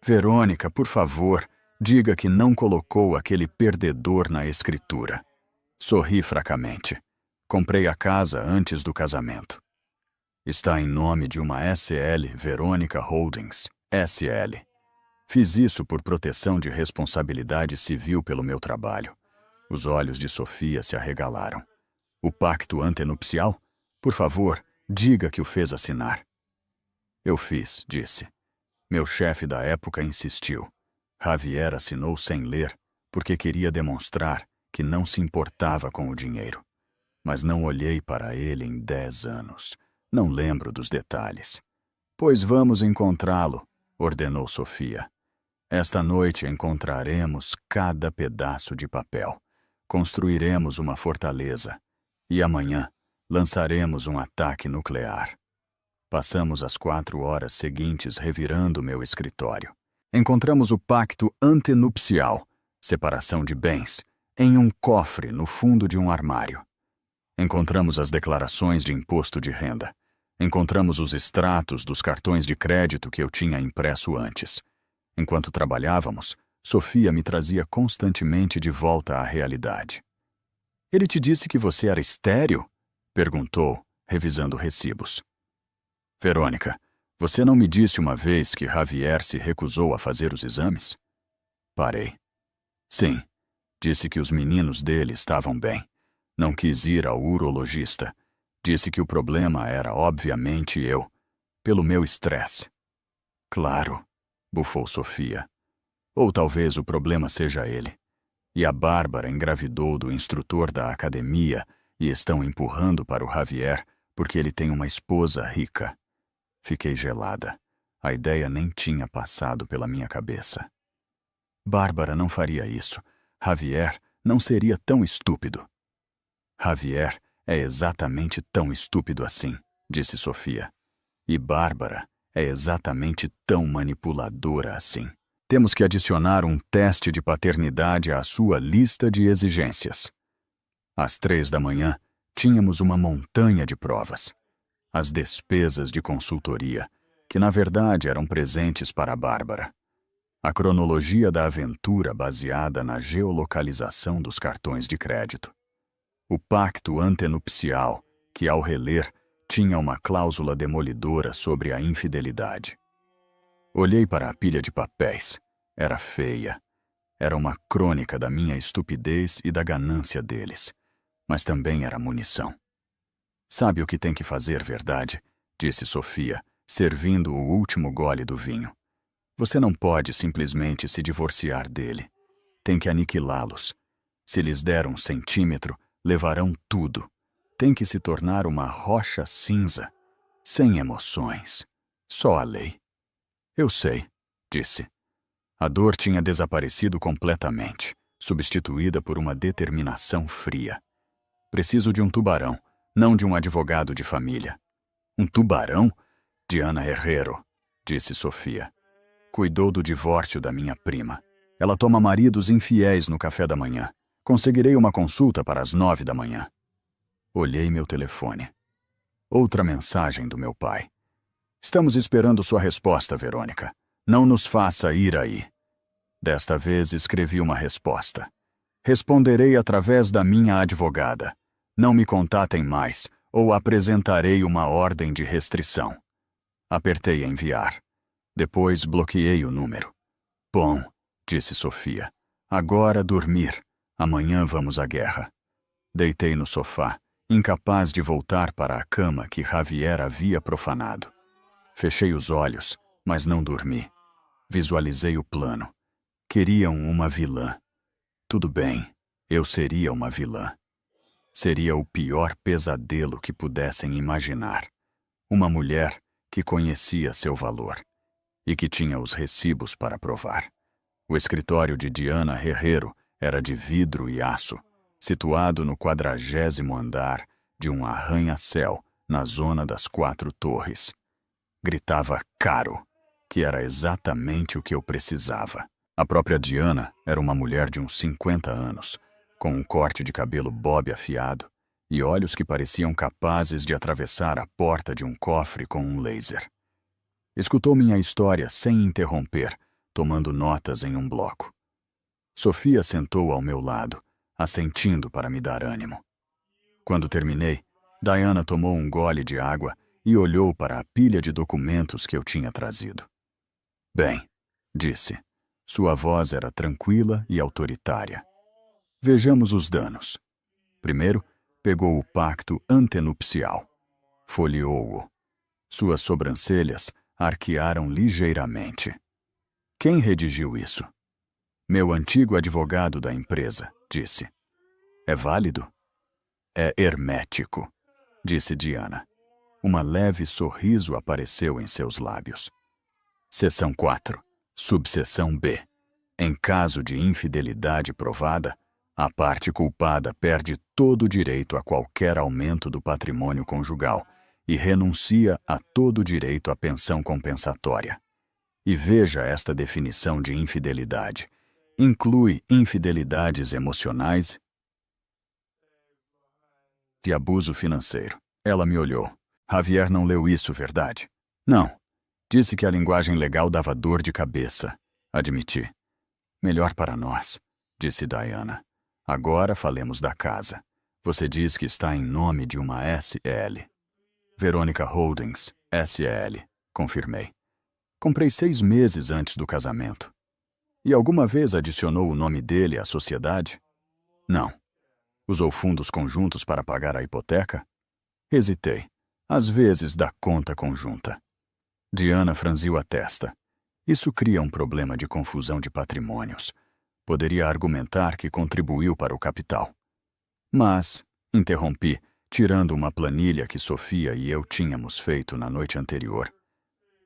"Verônica, por favor, diga que não colocou aquele perdedor na escritura." Sorri fracamente. "Comprei a casa antes do casamento. Está em nome de uma SL Verônica Holdings, SL. Fiz isso por proteção de responsabilidade civil pelo meu trabalho." Os olhos de Sofia se arregalaram. "O pacto antenupcial? Por favor, diga que o fez assinar." "Eu fiz", disse. "Meu chefe da época insistiu. Javier assinou sem ler, porque queria demonstrar que não se importava com o dinheiro. Mas não olhei para ele em 10 anos. Não lembro dos detalhes." "Pois vamos encontrá-lo", ordenou Sofia. "Esta noite encontraremos cada pedaço de papel. Construiremos uma fortaleza. E amanhã lançaremos um ataque nuclear." Passamos as 4 horas seguintes revirando meu escritório. Encontramos o pacto antenupcial, separação de bens, em um cofre no fundo de um armário. Encontramos as declarações de imposto de renda. Encontramos os extratos dos cartões de crédito que eu tinha impresso antes. Enquanto trabalhávamos, Sofia me trazia constantemente de volta à realidade. Ele te disse que você era estéril? Perguntou, revisando recibos. Verônica, você não me disse uma vez que Javier se recusou a fazer os exames? Parei. Sim, disse que os meninos dele estavam bem. Não quis ir ao urologista. Disse que o problema era, obviamente, eu, pelo meu estresse. Claro, bufou Sofia. Ou talvez o problema seja ele. E a Bárbara engravidou do instrutor da academia e estão empurrando para o Javier porque ele tem uma esposa rica. Fiquei gelada. A ideia nem tinha passado pela minha cabeça. Bárbara não faria isso. Javier não seria tão estúpido. Javier é exatamente tão estúpido assim, disse Sofia. E Bárbara é exatamente tão manipuladora assim. Temos que adicionar um teste de paternidade à sua lista de exigências. Às 3 da manhã, tínhamos uma montanha de provas. As despesas de consultoria, que na verdade eram presentes para a Bárbara. A cronologia da aventura baseada na geolocalização dos cartões de crédito. O pacto antenupcial, que ao reler, tinha uma cláusula demolidora sobre a infidelidade. Olhei para a pilha de papéis. Era feia. Era uma crônica da minha estupidez e da ganância deles. Mas também era munição. Sabe o que tem que fazer, verdade? Disse Sofia, servindo o último gole do vinho. Você não pode simplesmente se divorciar dele. Tem que aniquilá-los. Se lhes der 1 centímetro, levarão tudo. Tem que se tornar uma rocha cinza, sem emoções. Só a lei. Eu sei, disse. A dor tinha desaparecido completamente, substituída por uma determinação fria. Preciso de um tubarão, não de um advogado de família. Um tubarão? Diana Herrero, disse Sofia. Cuidou do divórcio da minha prima. Ela toma maridos infiéis no café da manhã. Conseguirei uma consulta para as 9 da manhã. Olhei meu telefone. Outra mensagem do meu pai. Estamos esperando sua resposta, Verônica. Não nos faça ir aí. Desta vez escrevi uma resposta. Responderei através da minha advogada. Não me contatem mais, ou apresentarei uma ordem de restrição. Apertei enviar. Depois bloqueei o número. Bom, disse Sofia. Agora dormir. Amanhã vamos à guerra. Deitei no sofá, incapaz de voltar para a cama que Javier havia profanado. Fechei os olhos, mas não dormi. Visualizei o plano. Queriam uma vilã. Tudo bem, eu seria uma vilã. Seria o pior pesadelo que pudessem imaginar. Uma mulher que conhecia seu valor e que tinha os recibos para provar. O escritório de Diana Herrero era de vidro e aço, situado no 40º andar de um arranha-céu na zona das 4 torres. Gritava caro, que era exatamente o que eu precisava. A própria Diana era uma mulher de uns 50 anos, com um corte de cabelo bobe afiado e olhos que pareciam capazes de atravessar a porta de um cofre com um laser. Escutou minha história sem interromper, tomando notas em um bloco. Sofia sentou ao meu lado, assentindo para me dar ânimo. Quando terminei, Diana tomou um gole de água e olhou para a pilha de documentos que eu tinha trazido. Bem, disse. Sua voz era tranquila e autoritária. Vejamos os danos. Primeiro, pegou o pacto antenupcial. Folheou-o. Suas sobrancelhas arquearam ligeiramente. Quem redigiu isso? Meu antigo advogado da empresa, disse. É válido? É hermético, disse Diana. Uma leve sorriso apareceu em seus lábios. Seção 4. Subseção B. Em caso de infidelidade provada, a parte culpada perde todo o direito a qualquer aumento do patrimônio conjugal e renuncia a todo o direito à pensão compensatória. E veja esta definição de infidelidade. Inclui infidelidades emocionais e abuso financeiro. Ela me olhou. Javier não leu isso, verdade? Não. Disse que a linguagem legal dava dor de cabeça. Admiti. Melhor para nós, disse Diana. Agora falemos da casa. Você diz que está em nome de uma SL. Verônica Holdings, SL, confirmei. Comprei 6 meses antes do casamento. E alguma vez adicionou o nome dele à sociedade? Não. Usou fundos conjuntos para pagar a hipoteca? Hesitei. Às vezes da conta conjunta. Diana franziu a testa. Isso cria um problema de confusão de patrimônios. Poderia argumentar que contribuiu para o capital. Mas, interrompi, tirando uma planilha que Sofia e eu tínhamos feito na noite anterior.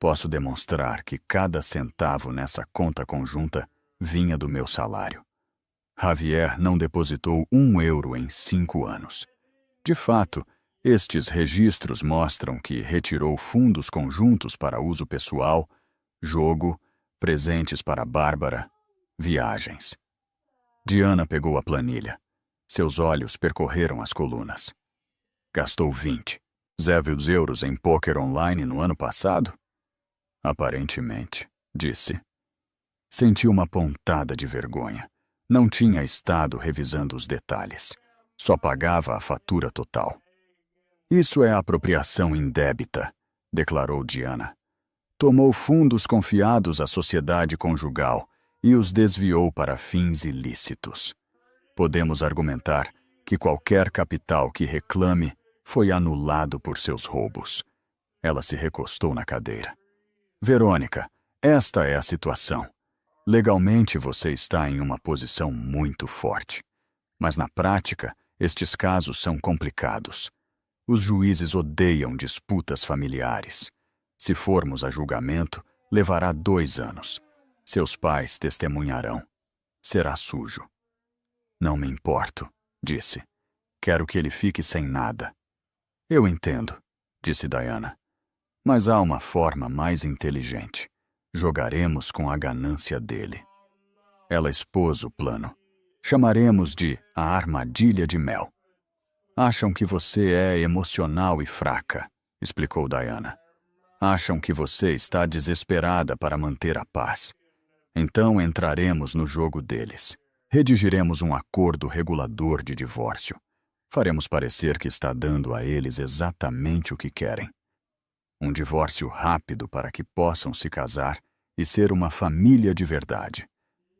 Posso demonstrar que cada centavo nessa conta conjunta vinha do meu salário. Javier não depositou €1 em 5 anos. De fato, estes registros mostram que retirou fundos conjuntos para uso pessoal, jogo, presentes para Bárbara, viagens. Diana pegou a planilha. Seus olhos percorreram as colunas. Gastou 20 euros em pôquer online no ano passado? Aparentemente, disse. Senti uma pontada de vergonha. Não tinha estado revisando os detalhes. Só pagava a fatura total. Isso é apropriação indébita, declarou Diana. Tomou fundos confiados à sociedade conjugal e os desviou para fins ilícitos. Podemos argumentar que qualquer capital que reclame foi anulado por seus roubos. Ela se recostou na cadeira. Verônica, esta é a situação. Legalmente você está em uma posição muito forte. Mas na prática, estes casos são complicados. Os juízes odeiam disputas familiares. Se formos a julgamento, levará 2 anos. Seus pais testemunharão. Será sujo. Não me importo, disse. Quero que ele fique sem nada. Eu entendo, disse Diana. Mas há uma forma mais inteligente. Jogaremos com a ganância dele. Ela expôs o plano. Chamaremos de a armadilha de Mel. Acham que você é emocional e fraca, explicou Diana. Acham que você está desesperada para manter a paz. Então entraremos no jogo deles. Redigiremos um acordo regulador de divórcio. Faremos parecer que está dando a eles exatamente o que querem. Um divórcio rápido para que possam se casar e ser uma família de verdade.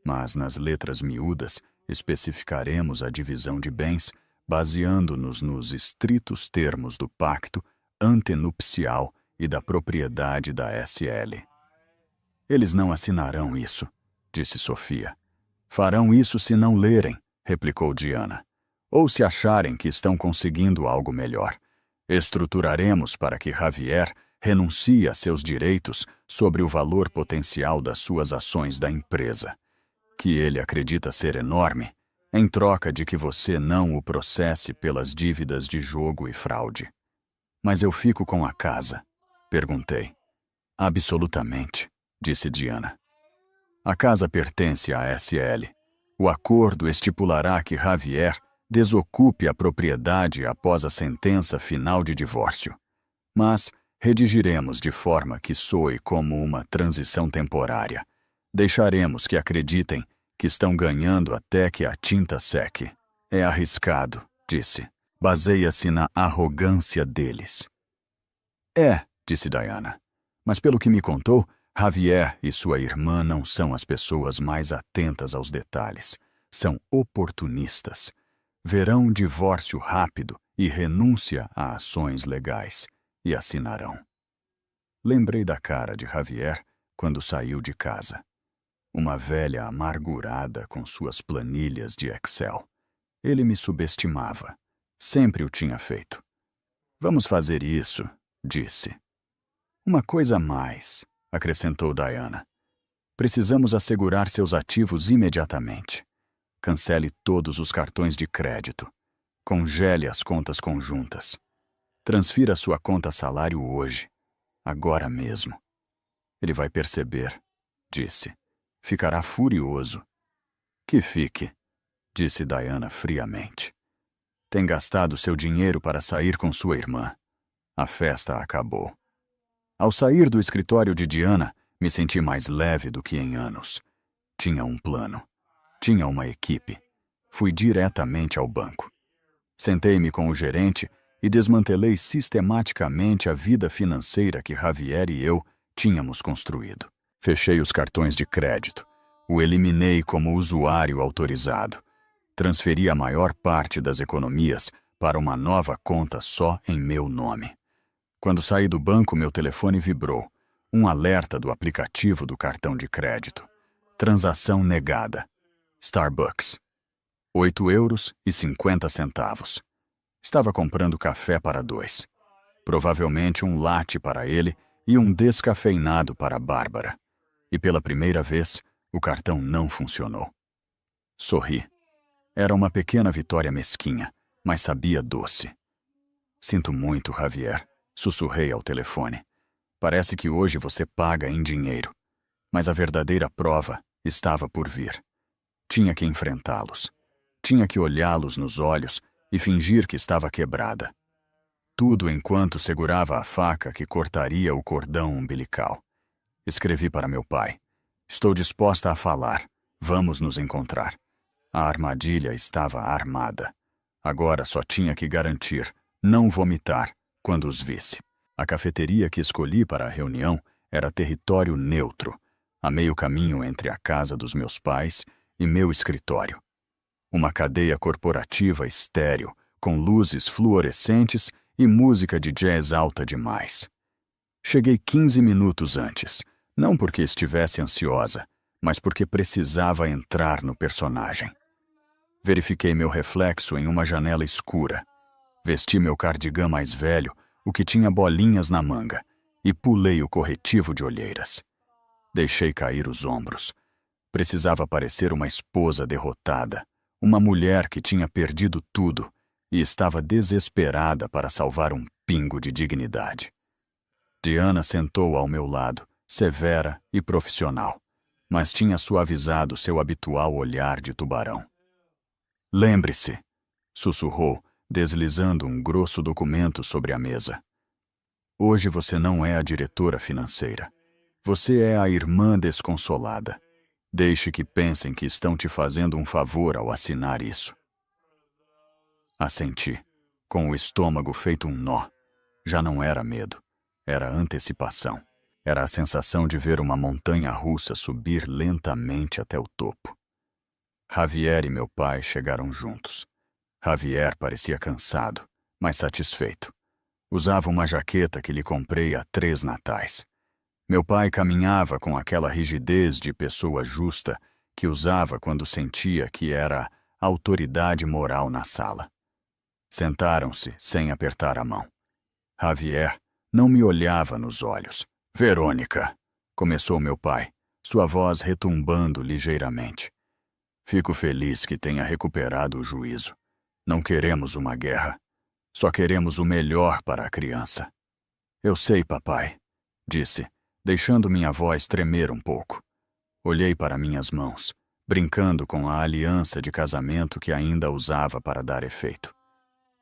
Mas nas letras miúdas especificaremos a divisão de bens baseando-nos nos estritos termos do pacto antenupcial e da propriedade da SL. Eles não assinarão isso, disse Sofia. Farão isso se não lerem, replicou Diana. Ou se acharem que estão conseguindo algo melhor. Estruturaremos para que Javier renuncie a seus direitos sobre o valor potencial das suas ações da empresa, que ele acredita ser enorme, em troca de que você não o processe pelas dívidas de jogo e fraude. Mas eu fico com a casa, perguntei. Absolutamente, disse Diana. A casa pertence à SL. O acordo estipulará que Javier desocupe a propriedade após a sentença final de divórcio. Mas redigiremos de forma que soe como uma transição temporária. Deixaremos que acreditem que estão ganhando até que a tinta seque. É arriscado, disse. Baseia-se na arrogância deles. É, disse Diana. Mas pelo que me contou, Javier e sua irmã não são as pessoas mais atentas aos detalhes. São oportunistas. Verão divórcio rápido e renúncia a ações legais e assinarão. Lembrei da cara de Javier quando saiu de casa. Uma velha amargurada com suas planilhas de Excel. Ele me subestimava. Sempre o tinha feito. Vamos fazer isso, disse. Uma coisa a mais, acrescentou Diana. Precisamos assegurar seus ativos imediatamente. Cancele todos os cartões de crédito. Congele as contas conjuntas. Transfira sua conta salário hoje, agora mesmo. Ele vai perceber, disse. Ficará furioso. Que fique, disse Diana friamente. Tem gastado seu dinheiro para sair com sua irmã. A festa acabou. Ao sair do escritório de Diana, me senti mais leve do que em anos. Tinha um plano. Tinha uma equipe. Fui diretamente ao banco. Sentei-me com o gerente e desmantelei sistematicamente a vida financeira que Javier e eu tínhamos construído. Fechei os cartões de crédito. O eliminei como usuário autorizado. Transferi a maior parte das economias para uma nova conta só em meu nome. Quando saí do banco, meu telefone vibrou. Um alerta do aplicativo do cartão de crédito. Transação negada. Starbucks. 8,50 euros. Estava comprando café para 2. Provavelmente um latte para ele e um descafeinado para Bárbara. E pela primeira vez, o cartão não funcionou. Sorri. Era uma pequena vitória mesquinha, mas sabia doce. Sinto muito, Javier, sussurrei ao telefone. Parece que hoje você paga em dinheiro. Mas a verdadeira prova estava por vir. Tinha que enfrentá-los. Tinha que olhá-los nos olhos e fingir que estava quebrada. Tudo enquanto segurava a faca que cortaria o cordão umbilical. Escrevi para meu pai. Estou disposta a falar. Vamos nos encontrar. A armadilha estava armada. Agora só tinha que garantir, não vomitar, quando os visse. A cafeteria que escolhi para a reunião era território neutro, a meio caminho entre a casa dos meus pais e meu escritório. Uma cadeia corporativa estéril, com luzes fluorescentes e música de jazz alta demais. Cheguei 15 minutos antes, não porque estivesse ansiosa, mas porque precisava entrar no personagem. Verifiquei meu reflexo em uma janela escura. Vesti meu cardigã mais velho, o que tinha bolinhas na manga, e pulei o corretivo de olheiras. Deixei cair os ombros. Precisava parecer uma esposa derrotada, uma mulher que tinha perdido tudo e estava desesperada para salvar um pingo de dignidade. Diana sentou ao meu lado, severa e profissional, mas tinha suavizado seu habitual olhar de tubarão. Lembre-se, sussurrou, deslizando um grosso documento sobre a mesa. Hoje você não é a diretora financeira. Você é a irmã desconsolada. Deixe que pensem que estão te fazendo um favor ao assinar isso. Assenti, com o estômago feito um nó. Já não era medo, era antecipação. Era a sensação de ver uma montanha-russa subir lentamente até o topo. Javier e meu pai chegaram juntos. Javier parecia cansado, mas satisfeito. Usava uma jaqueta que lhe comprei há 3 natais. Meu pai caminhava com aquela rigidez de pessoa justa que usava quando sentia que era autoridade moral na sala. Sentaram-se sem apertar a mão. Javier não me olhava nos olhos. Verônica, começou meu pai, sua voz retumbando ligeiramente. Fico feliz que tenha recuperado o juízo. Não queremos uma guerra. Só queremos o melhor para a criança. Eu sei, papai, disse, deixando minha voz tremer um pouco. Olhei para minhas mãos, brincando com a aliança de casamento que ainda usava para dar efeito.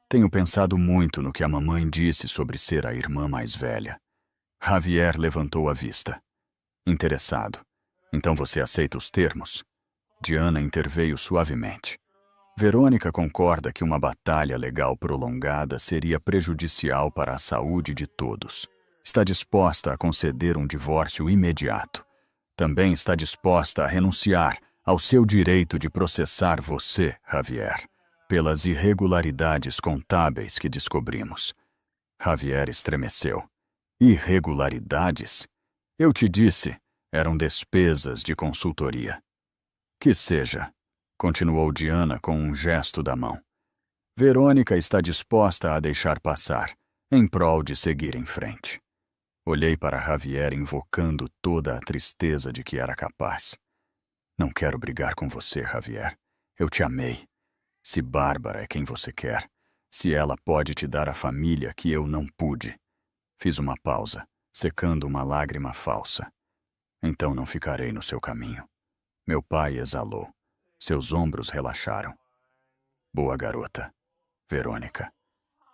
Tenho pensado muito no que a mamãe disse sobre ser a irmã mais velha. Javier levantou a vista. Interessado. Então você aceita os termos? Diana interveio suavemente. Verônica concorda que uma batalha legal prolongada seria prejudicial para a saúde de todos. Está disposta a conceder um divórcio imediato. Também está disposta a renunciar ao seu direito de processar você, Javier, pelas irregularidades contábeis que descobrimos. Javier estremeceu. Irregularidades? Eu te disse, eram despesas de consultoria. Que seja, continuou Diana com um gesto da mão. Verônica está disposta a deixar passar, em prol de seguir em frente. Olhei para Javier invocando toda a tristeza de que era capaz. Não quero brigar com você, Javier. Eu te amei. Se Bárbara é quem você quer, se ela pode te dar a família que eu não pude. Fiz uma pausa, secando uma lágrima falsa. Então não ficarei no seu caminho. Meu pai exalou. Seus ombros relaxaram. Boa garota. Verônica.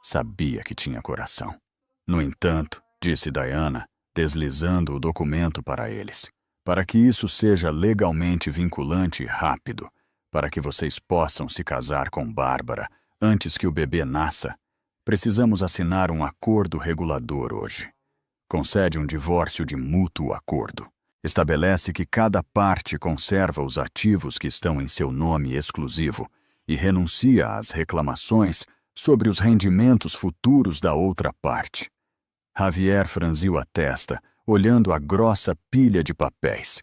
Sabia que tinha coração. No entanto, disse Diana, deslizando o documento para eles, para que isso seja legalmente vinculante e rápido, para que vocês possam se casar com Bárbara antes que o bebê nasça, precisamos assinar um acordo regulador hoje. Concede um divórcio de mútuo acordo. Estabelece que cada parte conserva os ativos que estão em seu nome exclusivo e renuncia às reclamações sobre os rendimentos futuros da outra parte. Javier franziu a testa, olhando a grossa pilha de papéis.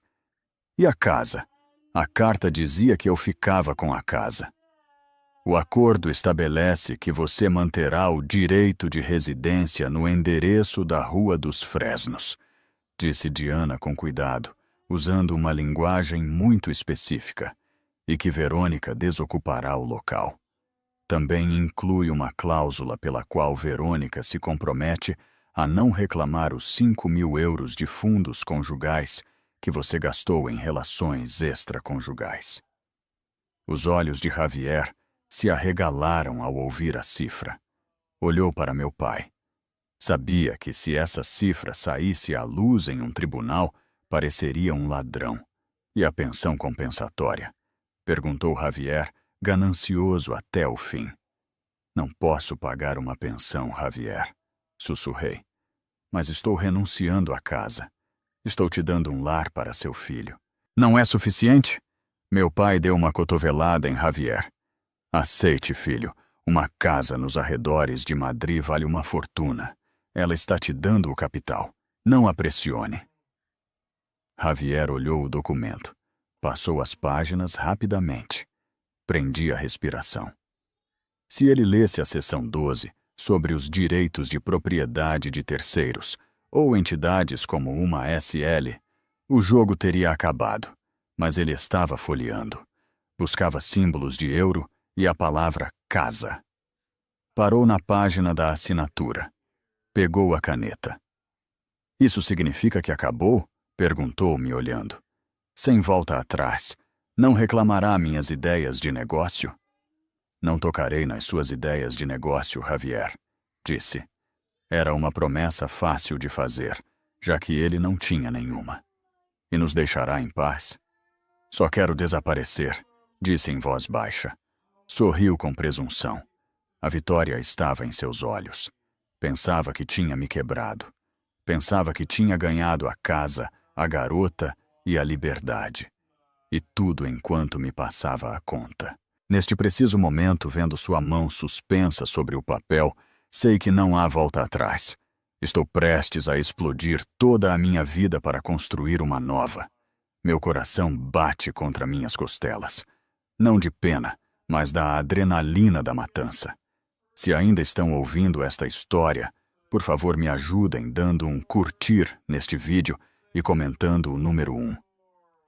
E a casa? A carta dizia que eu ficava com a casa. O acordo estabelece que você manterá o direito de residência no endereço da Rua dos Fresnos, disse Diana com cuidado, usando uma linguagem muito específica, e que Verônica desocupará o local. Também inclui uma cláusula pela qual Verônica se compromete a não reclamar os 5.000 euros de fundos conjugais que você gastou em relações extraconjugais. Os olhos de Javier se arregalaram ao ouvir a cifra. Olhou para meu pai. Sabia que se essa cifra saísse à luz em um tribunal, pareceria um ladrão. E a pensão compensatória? Perguntou Javier, ganancioso até o fim. Não posso pagar uma pensão, Javier, sussurrei. Mas estou renunciando à casa. Estou te dando um lar para seu filho. Não é suficiente? Meu pai deu uma cotovelada em Javier. Aceite, filho. Uma casa nos arredores de Madrid vale uma fortuna. Ela está te dando o capital. Não a pressione. Javier olhou o documento. Passou as páginas rapidamente. Prendi a respiração. Se ele lesse a seção 12, sobre os direitos de propriedade de terceiros, ou entidades como uma SL, o jogo teria acabado. Mas ele estava folheando. Buscava símbolos de euro e a palavra casa. Parou na página da assinatura. Pegou a caneta. Isso significa que acabou? Perguntou-me olhando. Sem volta atrás. Não reclamará minhas ideias de negócio? Não tocarei nas suas ideias de negócio, Javier, disse. Era uma promessa fácil de fazer, já que ele não tinha nenhuma. E nos deixará em paz? Só quero desaparecer, disse em voz baixa. Sorriu com presunção. A vitória estava em seus olhos. Pensava que tinha me quebrado. Pensava que tinha ganhado a casa, a garota e a liberdade. E tudo enquanto me passava a conta. Neste preciso momento, vendo sua mão suspensa sobre o papel, sei que não há volta atrás. Estou prestes a explodir toda a minha vida para construir uma nova. Meu coração bate contra minhas costelas. Não de pena, mas da adrenalina da matança. Se ainda estão ouvindo esta história, por favor me ajudem dando um curtir neste vídeo e comentando o número 1.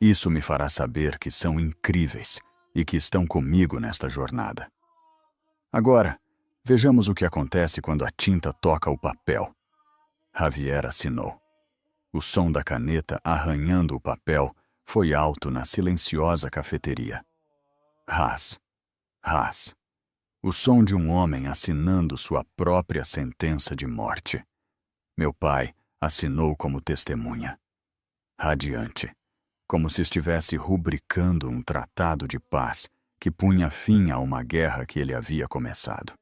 Isso me fará saber que são incríveis e que estão comigo nesta jornada. Agora, vejamos o que acontece quando a tinta toca o papel. Javier assinou. O som da caneta arranhando o papel foi alto na silenciosa cafeteria. Ras, ras. O som de um homem assinando sua própria sentença de morte. Meu pai assinou como testemunha. Radiante, como se estivesse rubricando um tratado de paz que punha fim a uma guerra que ele havia começado.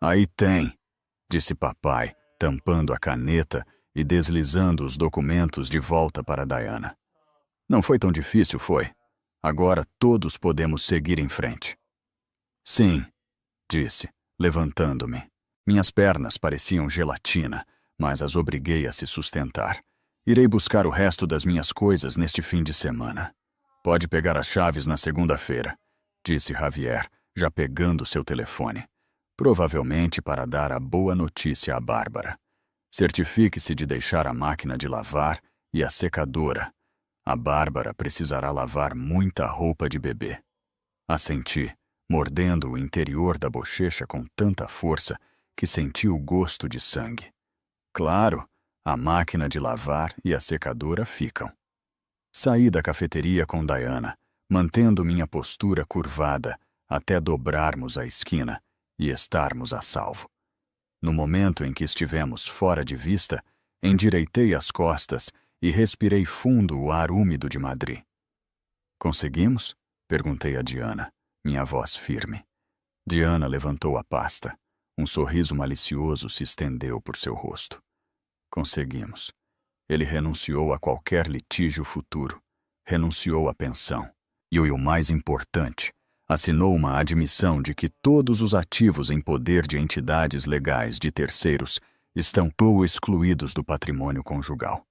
Aí tem, disse papai, tampando a caneta e deslizando os documentos de volta para Diana. Não foi tão difícil, foi? Agora todos podemos seguir em frente. Sim, disse, levantando-me. Minhas pernas pareciam gelatina, mas as obriguei a se sustentar. Irei buscar o resto das minhas coisas neste fim de semana. Pode pegar as chaves na segunda-feira, disse Javier, já pegando seu telefone. Provavelmente para dar a boa notícia à Bárbara. Certifique-se de deixar a máquina de lavar e a secadora. A Bárbara precisará lavar muita roupa de bebê. Assenti, mordendo o interior da bochecha com tanta força que senti o gosto de sangue. Claro, a máquina de lavar e a secadora ficam. Saí da cafeteria com Diana, mantendo minha postura curvada até dobrarmos a esquina e estarmos a salvo. No momento em que estivemos fora de vista, endireitei as costas e respirei fundo o ar úmido de Madrid. Conseguimos? Perguntei a Diana, minha voz firme. Diana levantou a pasta. Um sorriso malicioso se estendeu por seu rosto. Conseguimos. Ele renunciou a qualquer litígio futuro. Renunciou à pensão. E o mais importante, assinou uma admissão de que todos os ativos em poder de entidades legais de terceiros estão excluídos do patrimônio conjugal.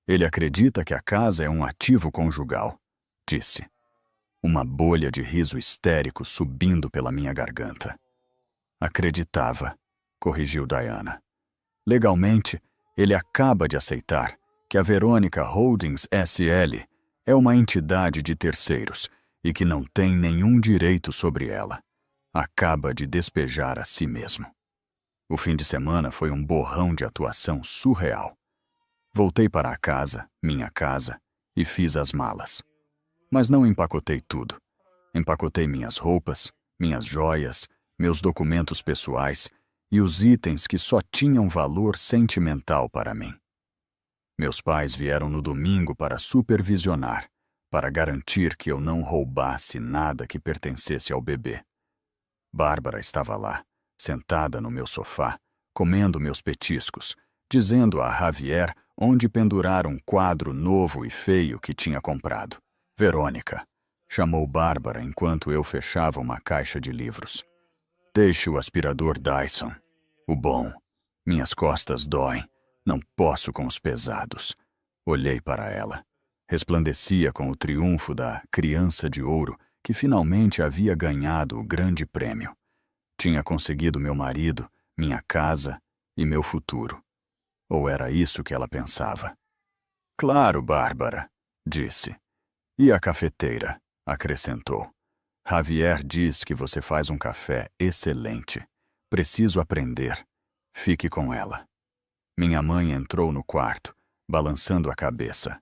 Ele acredita que a casa é um ativo conjugal, disse. Uma bolha de riso histérico subindo pela minha garganta. Acreditava, corrigiu Diana. Legalmente, ele acaba de aceitar que a Verônica Holdings S.L. é uma entidade de terceiros e que não tem nenhum direito sobre ela. Acaba de despejar a si mesmo. O fim de semana foi um borrão de atuação surreal. Voltei para a casa, minha casa, e fiz as malas. Mas não empacotei tudo. Empacotei minhas roupas, minhas joias, meus documentos pessoais e os itens que só tinham valor sentimental para mim. Meus pais vieram no domingo para supervisionar, para garantir que eu não roubasse nada que pertencesse ao bebê. Bárbara estava lá, sentada no meu sofá, comendo meus petiscos, dizendo a Javier onde pendurar um quadro novo e feio que tinha comprado. Verônica, chamou Bárbara enquanto eu fechava uma caixa de livros. Deixe o aspirador Dyson. O bom. Minhas costas doem. Não posso com os pesados. Olhei para ela. Resplandecia com o triunfo da criança de ouro que finalmente havia ganhado o grande prêmio. Tinha conseguido meu marido, minha casa e meu futuro. Ou era isso que ela pensava? Claro, Bárbara, disse. E a cafeteira, acrescentou. Javier diz que você faz um café excelente. Preciso aprender. Fique com ela. Minha mãe entrou no quarto, balançando a cabeça.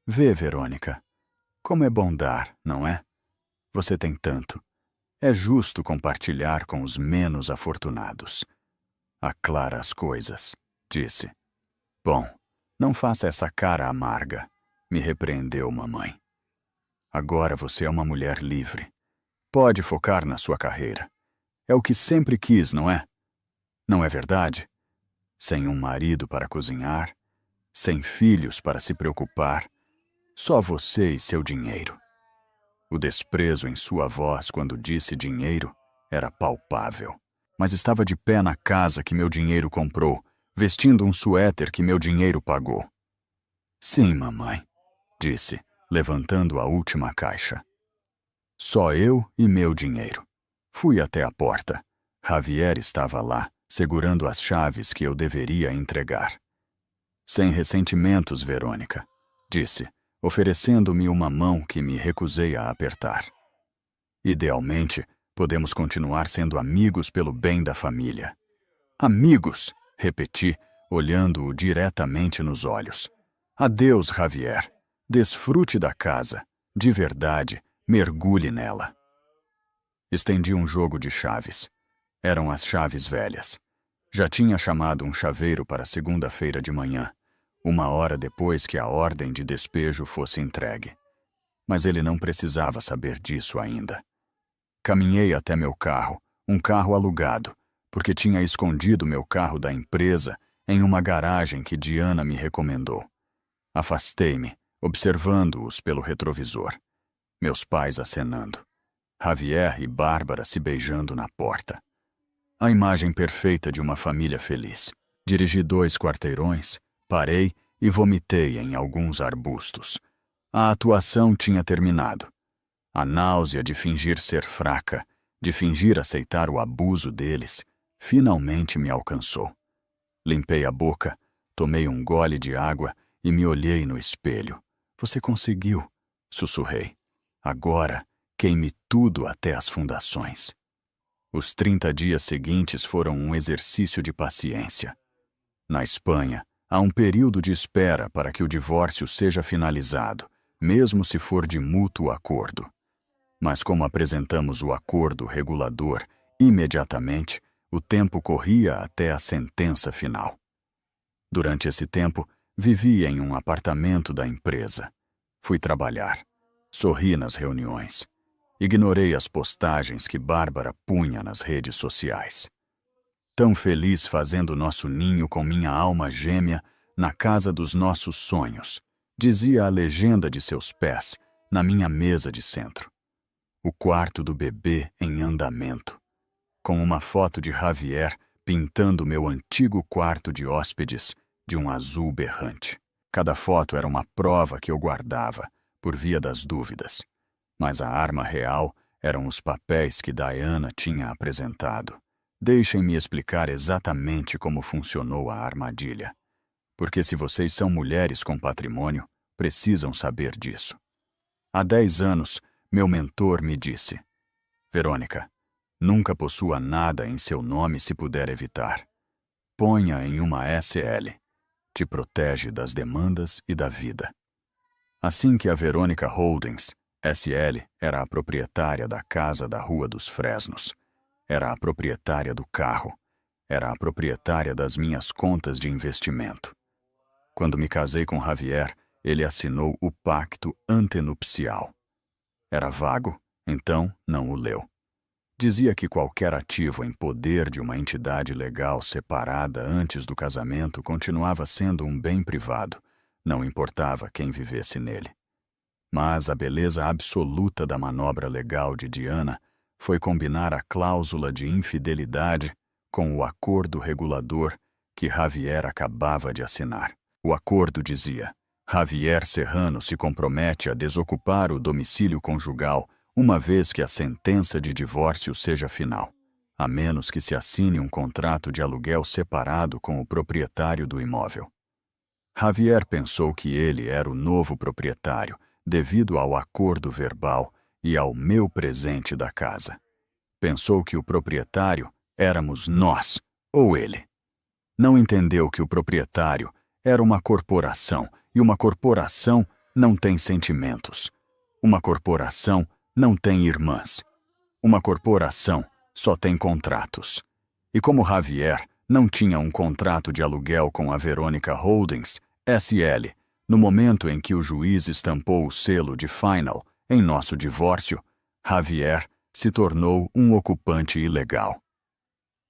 Vê, Verônica, como é bom dar, não é? Você tem tanto. É justo compartilhar com os menos afortunados. Aclara as coisas, disse. Bom, não faça essa cara amarga, me repreendeu mamãe. Agora você é uma mulher livre. Pode focar na sua carreira. É o que sempre quis, não é? Não é verdade? Sem um marido para cozinhar, sem filhos para se preocupar, só você e seu dinheiro. O desprezo em sua voz quando disse dinheiro era palpável, mas estava de pé na casa que meu dinheiro comprou, vestindo um suéter que meu dinheiro pagou. Sim, mamãe, disse, levantando a última caixa. Só eu e meu dinheiro. Fui até a porta. Javier estava lá, segurando as chaves que eu deveria entregar. Sem ressentimentos, Verônica, disse, oferecendo-me uma mão que me recusei a apertar. Idealmente, podemos continuar sendo amigos pelo bem da família. Amigos, repeti, olhando-o diretamente nos olhos. Adeus, Javier. Desfrute da casa. De verdade, mergulhe nela. Estendi um jogo de chaves. Eram as chaves velhas. Já tinha chamado um chaveiro para segunda-feira de manhã, 1 hora depois que a ordem de despejo fosse entregue. Mas ele não precisava saber disso ainda. Caminhei até meu carro, um carro alugado, porque tinha escondido meu carro da empresa em uma garagem que Diana me recomendou. Afastei-me, observando-os pelo retrovisor. Meus pais acenando. Javier e Bárbara se beijando na porta. A imagem perfeita de uma família feliz. Dirigi 2 quarteirões, parei e vomitei em alguns arbustos. A atuação tinha terminado. A náusea de fingir ser fraca, de fingir aceitar o abuso deles, finalmente me alcançou. Limpei a boca, tomei um gole de água e me olhei no espelho. Você conseguiu, sussurrei. Agora, queime tudo até as fundações. Os 30 dias seguintes foram um exercício de paciência. Na Espanha, há um período de espera para que o divórcio seja finalizado, mesmo se for de mútuo acordo. Mas como apresentamos o acordo regulador imediatamente, O tempo corria até a sentença final. Durante esse tempo, vivi em um apartamento da empresa. Fui trabalhar. Sorri nas reuniões. Ignorei as postagens que Bárbara punha nas redes sociais. Tão feliz fazendo nosso ninho com minha alma gêmea na casa dos nossos sonhos, dizia a legenda de seus pés na minha mesa de centro. O quarto do bebê em andamento, com uma foto de Javier pintando meu antigo quarto de hóspedes de um azul berrante. Cada foto era uma prova que eu guardava, por via das dúvidas. Mas a arma real eram os papéis que Diana tinha apresentado. Deixem-me explicar exatamente como funcionou a armadilha. Porque se vocês são mulheres com patrimônio, precisam saber disso. Há 10 anos, meu mentor me disse: Verônica, nunca possua nada em seu nome se puder evitar. Ponha em uma SL. Te protege das demandas e da vida. Assim que a Verônica Holdings, SL, era a proprietária da casa da Rua dos Fresnos. Era a proprietária do carro. Era a proprietária das minhas contas de investimento. Quando me casei com Javier, ele assinou o pacto antenupcial. Era vago, então não o leu. Dizia que qualquer ativo em poder de uma entidade legal separada antes do casamento continuava sendo um bem privado, não importava quem vivesse nele. Mas a beleza absoluta da manobra legal de Diana foi combinar a cláusula de infidelidade com o acordo regulador que Javier acabava de assinar. O acordo dizia: Javier Serrano se compromete a desocupar o domicílio conjugal uma vez que a sentença de divórcio seja final, a menos que se assine um contrato de aluguel separado com o proprietário do imóvel. Javier pensou que ele era o novo proprietário, devido ao acordo verbal e ao meu presente da casa. Pensou que o proprietário éramos nós, ou ele. Não entendeu que o proprietário era uma corporação, e uma corporação não tem sentimentos. Uma corporação não tem irmãs. Uma corporação só tem contratos. E como Javier não tinha um contrato de aluguel com a Verônica Holdings, SL, no momento em que o juiz estampou o selo de final em nosso divórcio, Javier se tornou um ocupante ilegal.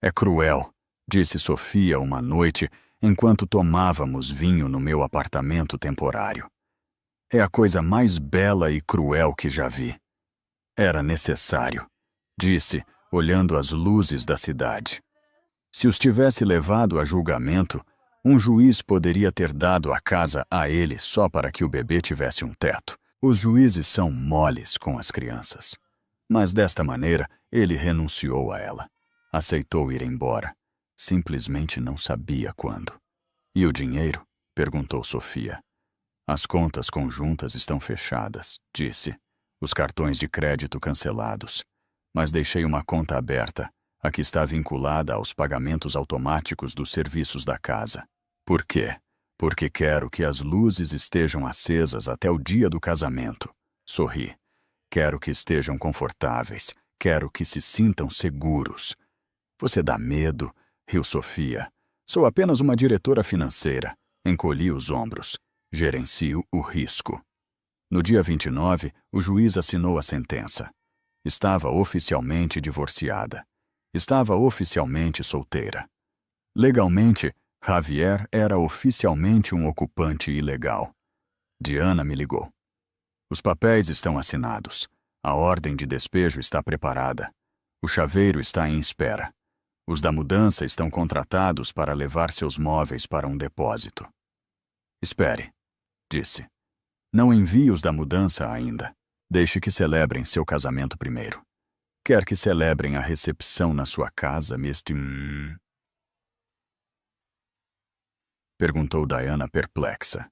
É cruel, disse Sofia uma noite enquanto tomávamos vinho no meu apartamento temporário. É a coisa mais bela e cruel que já vi. Era necessário, disse, olhando as luzes da cidade. Se os tivesse levado a julgamento, um juiz poderia ter dado a casa a ele só para que o bebê tivesse um teto. Os juízes são moles com as crianças. Mas desta maneira, ele renunciou a ela. Aceitou ir embora. Simplesmente não sabia quando. E o dinheiro? Perguntou Sofia. As contas conjuntas estão fechadas, disse. Os cartões de crédito cancelados. Mas deixei uma conta aberta, a que está vinculada aos pagamentos automáticos dos serviços da casa. Por quê? Porque quero que as luzes estejam acesas até o dia do casamento. Sorri. Quero que estejam confortáveis. Quero que se sintam seguros. Você dá medo? Riu Sofia. Sou apenas uma diretora financeira. Encolhi os ombros. Gerencio o risco. No dia 29, o juiz assinou a sentença. Estava oficialmente divorciada. Estava oficialmente solteira. Legalmente, Javier era oficialmente um ocupante ilegal. Diana me ligou. Os papéis estão assinados. A ordem de despejo está preparada. O chaveiro está em espera. Os da mudança estão contratados para levar seus móveis para um depósito. Espere, disse. Não envie os da mudança ainda. Deixe que celebrem seu casamento primeiro. Quer que celebrem a recepção na sua casa, Mr. Perguntou Diana perplexa.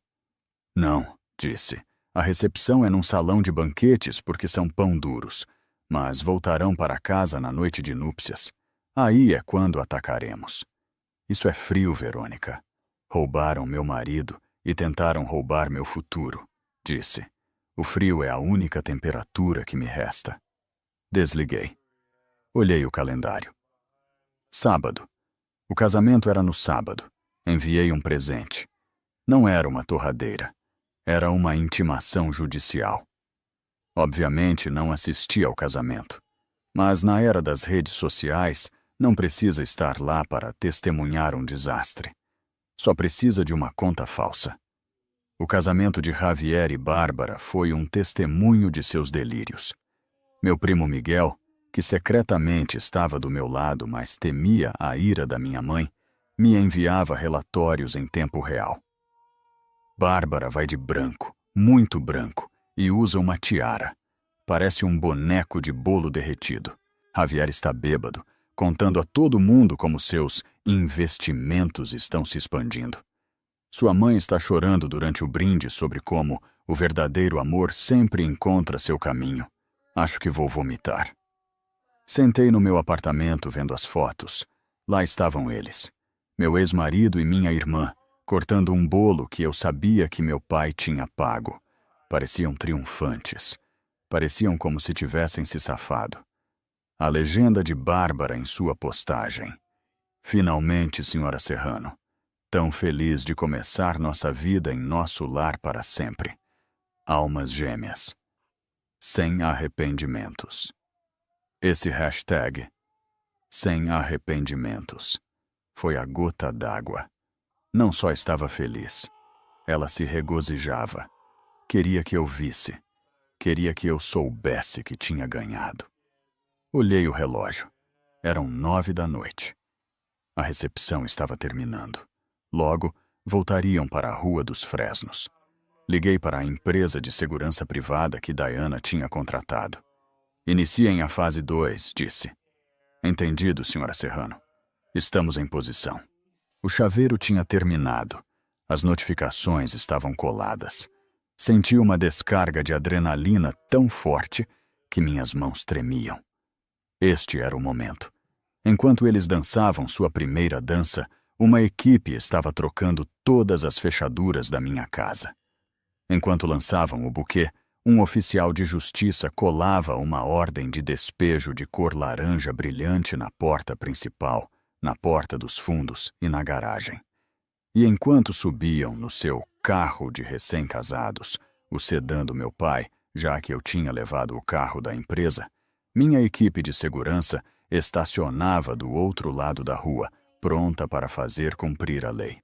Não, disse. A recepção é num salão de banquetes porque são pão duros. Mas voltarão para casa na noite de núpcias. Aí é quando atacaremos. Isso é frio, Verônica. Roubaram meu marido e tentaram roubar meu futuro, disse. O frio é a única temperatura que me resta. Desliguei. Olhei o calendário. Sábado. O casamento era no sábado. Enviei um presente. Não era uma torradeira. Era uma intimação judicial. Obviamente não assisti ao casamento. Mas na era das redes sociais, não precisa estar lá para testemunhar um desastre. Só precisa de uma conta falsa. O casamento de Javier e Bárbara foi um testemunho de seus delírios. Meu primo Miguel, que secretamente estava do meu lado, mas temia a ira da minha mãe, me enviava relatórios em tempo real. Bárbara vai de branco, muito branco, e usa uma tiara. Parece um boneco de bolo derretido. Javier está bêbado, contando a todo mundo como seus investimentos estão se expandindo. Sua mãe está chorando durante o brinde sobre como o verdadeiro amor sempre encontra seu caminho. Acho que vou vomitar. Sentei no meu apartamento vendo as fotos. Lá estavam eles. Meu ex-marido e minha irmã, cortando um bolo que eu sabia que meu pai tinha pago. Pareciam triunfantes. Pareciam como se tivessem se safado. A legenda de Bárbara em sua postagem. Finalmente, senhora Serrano. Tão feliz de começar nossa vida em nosso lar para sempre. Almas gêmeas. Sem arrependimentos. Esse hashtag, sem arrependimentos, foi a gota d'água. Não só estava feliz, ela se regozijava. Queria que eu visse. Queria que eu soubesse que tinha ganhado. Olhei o relógio. Eram 9 da noite. A recepção estava terminando. Logo, voltariam para a Rua dos Fresnos. Liguei para a empresa de segurança privada que Diana tinha contratado. Iniciem a fase 2, disse. Entendido, senhora Serrano. Estamos em posição. O chaveiro tinha terminado. As notificações estavam coladas. Senti uma descarga de adrenalina tão forte que minhas mãos tremiam. Este era o momento. Enquanto eles dançavam sua primeira dança, uma equipe estava trocando todas as fechaduras da minha casa. Enquanto lançavam o buquê, um oficial de justiça colava uma ordem de despejo de cor laranja brilhante na porta principal, na porta dos fundos e na garagem. E enquanto subiam no seu carro de recém-casados, o sedã do meu pai, já que eu tinha levado o carro da empresa, minha equipe de segurança estacionava do outro lado da rua, pronta para fazer cumprir a lei.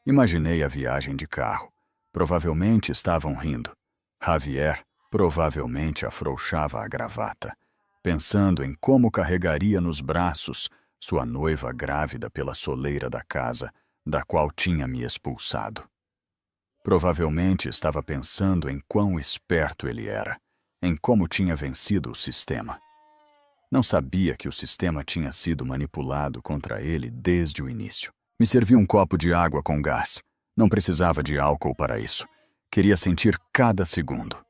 Imaginei a viagem de carro. Provavelmente estavam rindo. Javier provavelmente afrouxava a gravata, pensando em como carregaria nos braços sua noiva grávida pela soleira da casa, da qual tinha me expulsado. Provavelmente estava pensando em quão esperto ele era, em como tinha vencido o sistema. Não sabia que o sistema tinha sido manipulado contra ele desde o início. Me servi um copo de água com gás. Não precisava de álcool para isso. Queria sentir cada segundo.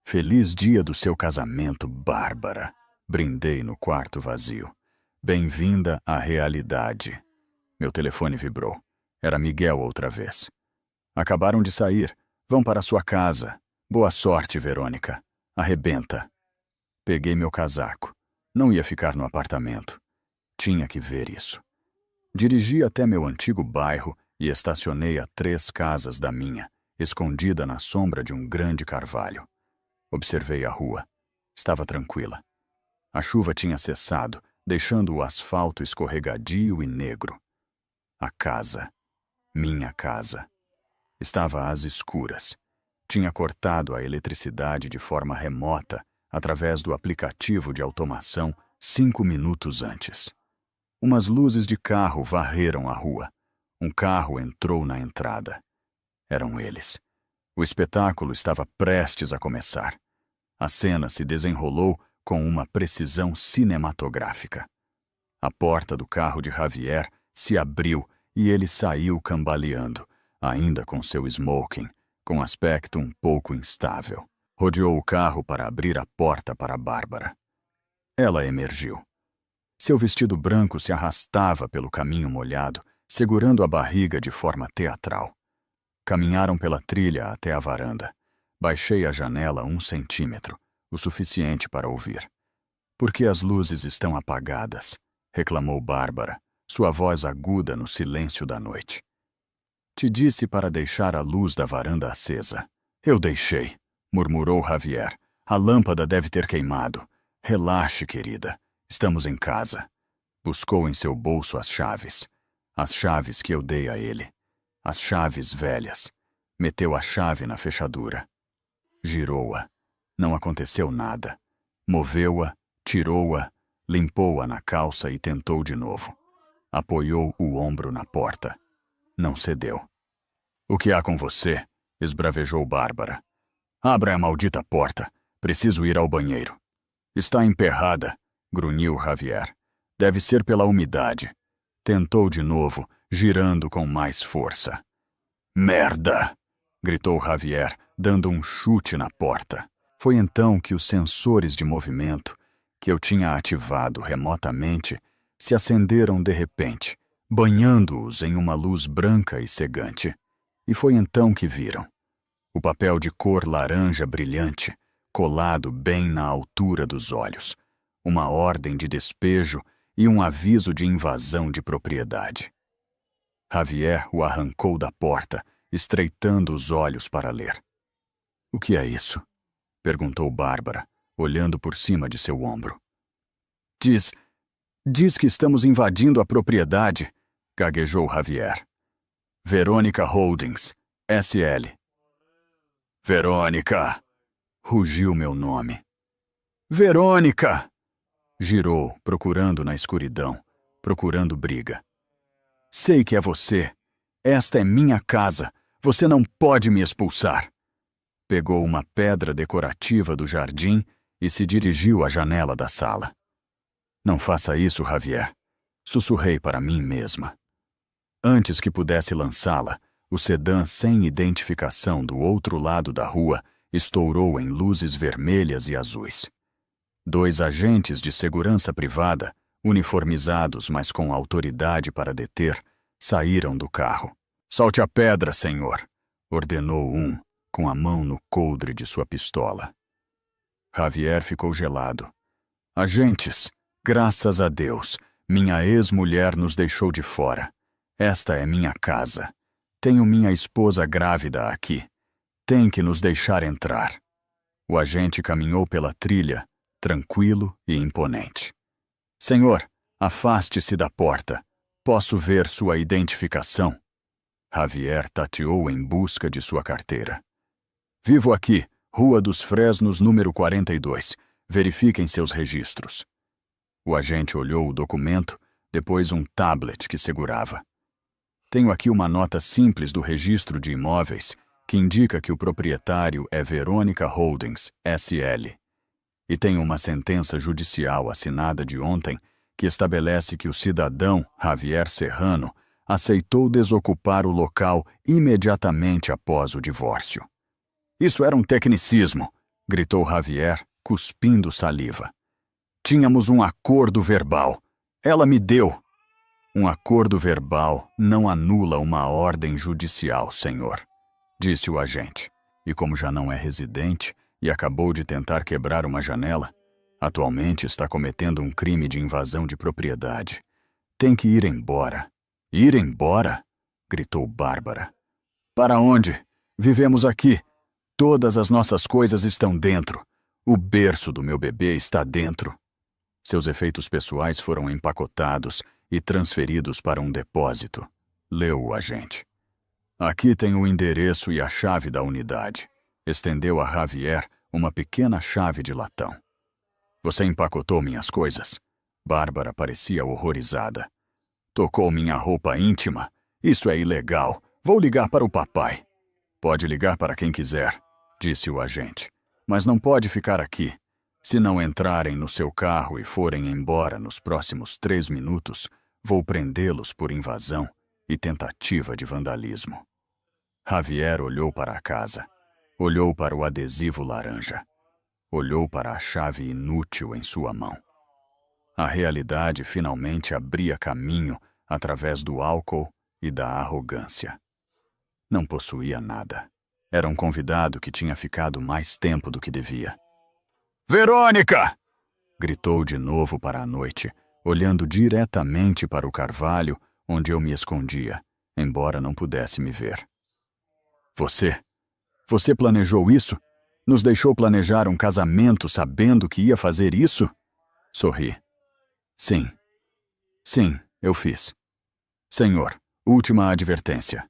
Feliz dia do seu casamento, Bárbara. Brindei no quarto vazio. Bem-vinda à realidade. Meu telefone vibrou. Era Miguel outra vez. Acabaram de sair. Vão para sua casa. Boa sorte, Verônica. Arrebenta. Peguei meu casaco. Não ia ficar no apartamento. Tinha que ver isso. Dirigi até meu antigo bairro e estacionei a 3 casas da minha, escondida na sombra de um grande carvalho. Observei a rua. Estava tranquila. A chuva tinha cessado, deixando o asfalto escorregadio e negro. A casa, minha casa, estava às escuras. Tinha cortado a eletricidade de forma remota através do aplicativo de automação 5 minutos antes. Umas luzes de carro varreram a rua. Um carro entrou na entrada. Eram eles. O espetáculo estava prestes a começar. A cena se desenrolou com uma precisão cinematográfica. A porta do carro de Javier se abriu e ele saiu cambaleando, ainda com seu smoking, com aspecto um pouco instável. Rodeou o carro para abrir a porta para Bárbara. Ela emergiu. Seu vestido branco se arrastava pelo caminho molhado, segurando a barriga de forma teatral. Caminharam pela trilha até a varanda. Baixei a janela 1 centímetro, o suficiente para ouvir. Por que as luzes estão apagadas? reclamou Bárbara, sua voz aguda no silêncio da noite. Te disse para deixar a luz da varanda acesa. Eu deixei, murmurou Javier. A lâmpada deve ter queimado. Relaxe, querida. Estamos em casa. Buscou em seu bolso as chaves. As chaves que eu dei a ele. As chaves velhas. Meteu a chave na fechadura. Girou-a. Não aconteceu nada. Moveu-a, tirou-a, limpou-a na calça e tentou de novo. Apoiou o ombro na porta. Não cedeu. O que há com você? Esbravejou Bárbara. Abra a maldita porta. Preciso ir ao banheiro. Está emperrada, grunhiu Javier. Deve ser pela umidade. Tentou de novo, girando com mais força. Merda! Gritou Javier, dando um chute na porta. Foi então que os sensores de movimento, que eu tinha ativado remotamente, se acenderam de repente, banhando-os em uma luz branca e cegante. E foi então que viram. O papel de cor laranja brilhante, colado bem na altura dos olhos, uma ordem de despejo e um aviso de invasão de propriedade. Javier o arrancou da porta, estreitando os olhos para ler. O que é isso? Perguntou Bárbara, olhando por cima de seu ombro. Diz que estamos invadindo a propriedade, gaguejou Javier. Verônica Holdings, SL. Verônica! Rugiu meu nome. Verônica! Girou, procurando na escuridão, procurando briga. Sei que é você. Esta é minha casa. Você não pode me expulsar. Pegou uma pedra decorativa do jardim e se dirigiu à janela da sala. Não faça isso, Javier. Sussurrei para mim mesma. Antes que pudesse lançá-la, o sedã sem identificação do outro lado da rua estourou em luzes vermelhas e azuis. 2 agentes de segurança privada, uniformizados, mas com autoridade para deter, saíram do carro. Solte a pedra, senhor, ordenou um, com a mão no coldre de sua pistola. Javier ficou gelado. Agentes, graças a Deus, minha ex-mulher nos deixou de fora. Esta é minha casa. Tenho minha esposa grávida aqui. Tem que nos deixar entrar. O agente caminhou pela trilha, tranquilo e imponente. Senhor, afaste-se da porta. Posso ver sua identificação? Javier tateou em busca de sua carteira. Vivo aqui, Rua dos Fresnos, número 42. Verifiquem seus registros. O agente olhou o documento, depois um tablet que segurava. Tenho aqui uma nota simples do registro de imóveis que indica que o proprietário é Verônica Holdings, SL. E tenho uma sentença judicial assinada de ontem que estabelece que o cidadão Javier Serrano aceitou desocupar o local imediatamente após o divórcio. Isso era um tecnicismo, gritou Javier, cuspindo saliva. Tínhamos um acordo verbal. Ela me deu. Um acordo verbal não anula uma ordem judicial, senhor, disse o agente. E como já não é residente e acabou de tentar quebrar uma janela, atualmente está cometendo um crime de invasão de propriedade. Tem que ir embora. Ir embora? Gritou Bárbara. Para onde? Vivemos aqui. Todas as nossas coisas estão dentro. O berço do meu bebê está dentro. Seus efeitos pessoais foram empacotados e transferidos para um depósito. Leu o agente. Aqui tem o endereço e a chave da unidade. Estendeu a Javier uma pequena chave de latão. Você empacotou minhas coisas? Bárbara parecia horrorizada. Tocou minha roupa íntima? Isso é ilegal. Vou ligar para o papai. Pode ligar para quem quiser, disse o agente. Mas não pode ficar aqui. Se não entrarem no seu carro e forem embora nos próximos 3 minutos, vou prendê-los por invasão e tentativa de vandalismo. Javier olhou para a casa. Olhou para o adesivo laranja. Olhou para a chave inútil em sua mão. A realidade finalmente abria caminho através do álcool e da arrogância. Não possuía nada. Era um convidado que tinha ficado mais tempo do que devia. Verônica! Gritou de novo para a noite, olhando diretamente para o carvalho onde eu me escondia, embora não pudesse me ver. Você planejou isso? Nos deixou planejar um casamento sabendo que ia fazer isso? Sorri. Sim, eu fiz. Senhor, última advertência,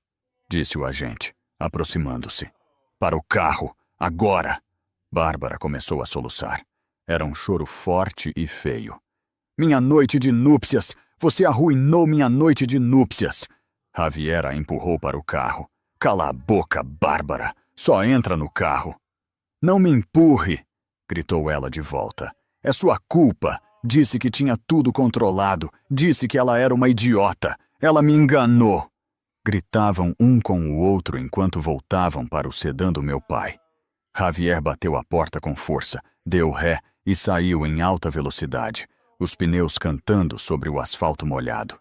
disse o agente, aproximando-se. Para o carro, agora! Bárbara começou a soluçar. Era um choro forte e feio. Minha noite de núpcias! Você arruinou minha noite de núpcias! Javier a empurrou para o carro. Cala a boca, Bárbara! Só entra no carro! Não me empurre! Gritou ela de volta. É sua culpa! Disse que tinha tudo controlado. Disse que ela era uma idiota. Ela me enganou! Gritavam um com o outro enquanto voltavam para o sedã do meu pai. Javier bateu a porta com força, deu ré e saiu em alta velocidade, os pneus cantando sobre o asfalto molhado.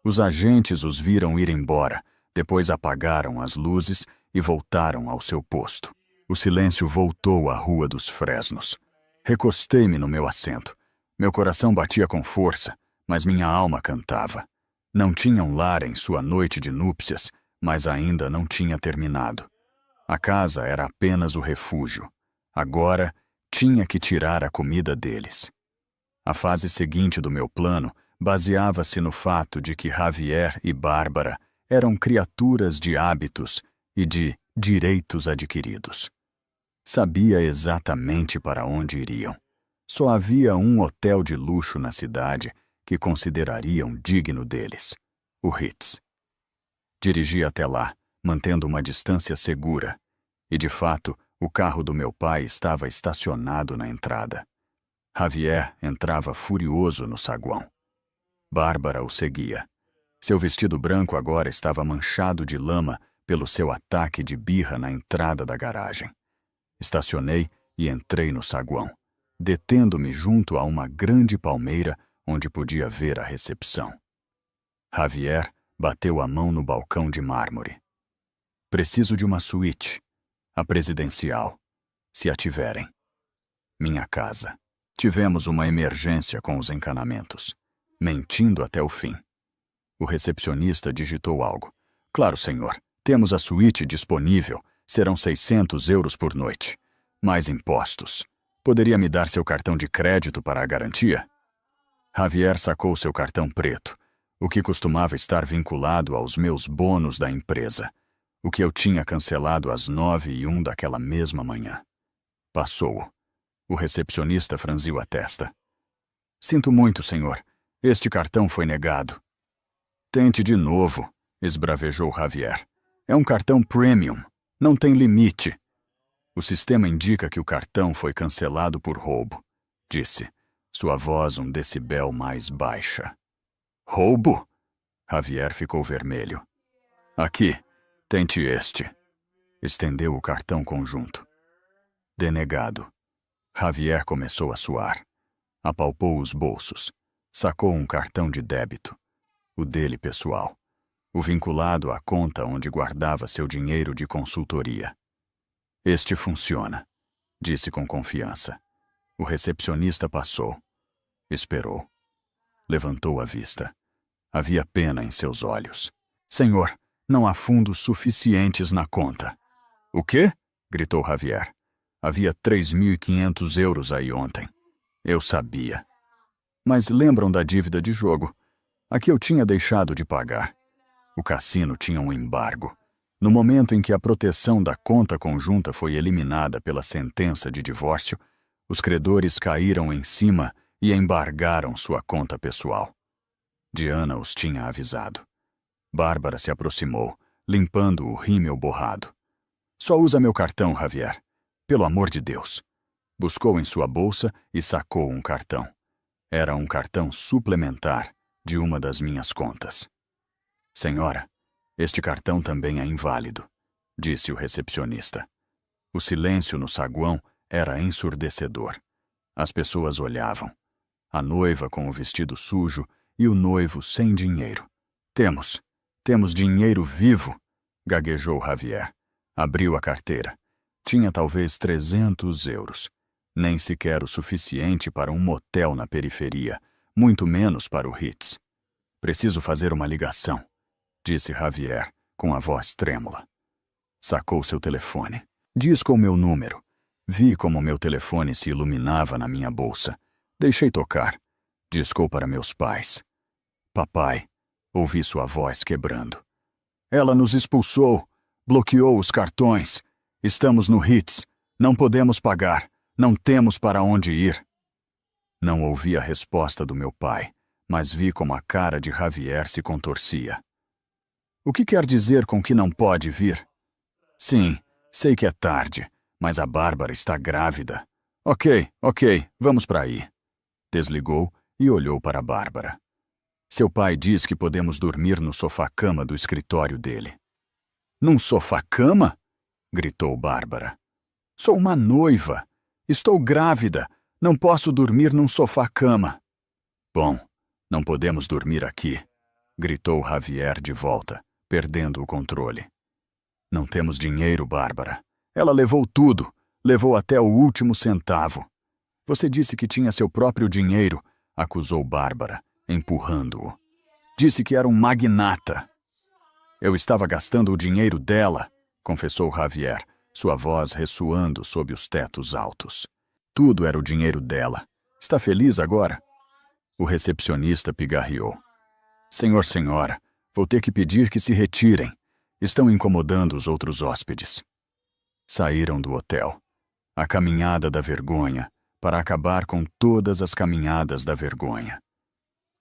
Os agentes os viram ir embora, depois apagaram as luzes e voltaram ao seu posto. O silêncio voltou à Rua dos Fresnos. Recostei-me no meu assento. Meu coração batia com força, mas minha alma cantava. Não tinha um lar em sua noite de núpcias, mas ainda não tinha terminado. A casa era apenas o refúgio. Agora, tinha que tirar a comida deles. A fase seguinte do meu plano baseava-se no fato de que Javier e Bárbara eram criaturas de hábitos e de direitos adquiridos. Sabia exatamente para onde iriam. Só havia um hotel de luxo na cidade que considerariam digno deles, o Ritz. Dirigi até lá, mantendo uma distância segura, e de fato, o carro do meu pai estava estacionado na entrada. Javier entrava furioso no saguão. Bárbara o seguia. Seu vestido branco agora estava manchado de lama pelo seu ataque de birra na entrada da garagem. Estacionei e entrei no saguão, detendo-me junto a uma grande palmeira onde podia ver a recepção. Javier bateu a mão no balcão de mármore. Preciso de uma suíte, a presidencial, se a tiverem. Minha casa. Tivemos uma emergência com os encanamentos, mentindo até o fim. O recepcionista digitou algo. Claro, senhor, temos a suíte disponível. Serão 600 euros por noite. Mais impostos. Poderia me dar seu cartão de crédito para a garantia? Javier sacou seu cartão preto, o que costumava estar vinculado aos meus bônus da empresa, o que eu tinha cancelado às 9h01 daquela mesma manhã. Passou. O recepcionista franziu a testa. Sinto muito, senhor. Este cartão foi negado. Tente de novo, esbravejou Javier. É um cartão premium. Não tem limite. O sistema indica que o cartão foi cancelado por roubo, disse, sua voz um decibel mais baixa. Roubo? Javier ficou vermelho. Aqui, tente este. Estendeu o cartão conjunto. Denegado. Javier começou a suar. Apalpou os bolsos. Sacou um cartão de débito. O dele pessoal. O vinculado à conta onde guardava seu dinheiro de consultoria. Este funciona, disse com confiança. O recepcionista passou. Esperou. Levantou a vista. Havia pena em seus olhos. Senhor, não há fundos suficientes na conta. O quê? Gritou Javier. Havia 3.500 euros aí ontem. Eu sabia. Mas lembram da dívida de jogo? A que eu tinha deixado de pagar. O cassino tinha um embargo. No momento em que a proteção da conta conjunta foi eliminada pela sentença de divórcio, os credores caíram em cima e embargaram sua conta pessoal. Diana os tinha avisado. Bárbara se aproximou, limpando o rímel borrado. Só usa meu cartão, Javier. Pelo amor de Deus. Buscou em sua bolsa e sacou um cartão. Era um cartão suplementar de uma das minhas contas. Senhora, este cartão também é inválido, disse o recepcionista. O silêncio no saguão era ensurdecedor. As pessoas olhavam. A noiva com o vestido sujo e o noivo sem dinheiro. Temos dinheiro vivo, gaguejou Javier. Abriu a carteira. Tinha talvez 300 euros. Nem sequer o suficiente para um motel na periferia, muito menos para o Ritz. Preciso fazer uma ligação, disse Javier, com a voz trêmula. Sacou seu telefone. Discou meu número. Vi como meu telefone se iluminava na minha bolsa. Deixei tocar. Discou para meus pais. Papai, ouvi sua voz quebrando. Ela nos expulsou, bloqueou os cartões. Estamos no Ritz. Não podemos pagar. Não temos para onde ir. Não ouvi a resposta do meu pai, mas vi como a cara de Javier se contorcia. O que quer dizer com que não pode vir? Sim, sei que é tarde, mas a Bárbara está grávida. Ok, vamos para aí. Desligou e olhou para a Bárbara. Seu pai diz que podemos dormir no sofá-cama do escritório dele. Num sofá-cama? Gritou Bárbara. Sou uma noiva. Estou grávida. Não posso dormir num sofá-cama. Bom, não podemos dormir aqui, gritou Javier de volta, perdendo o controle. Não temos dinheiro, Bárbara. Ela levou tudo, levou até o último centavo. Você disse que tinha seu próprio dinheiro, acusou Bárbara, empurrando-o. Disse que era um magnata. Eu estava gastando o dinheiro dela, confessou Javier, sua voz ressoando sob os tetos altos. Tudo era o dinheiro dela. Está feliz agora? O recepcionista pigarreou. Senhora, vou ter que pedir que se retirem. Estão incomodando os outros hóspedes. Saíram do hotel. A caminhada da vergonha, para acabar com todas as caminhadas da vergonha.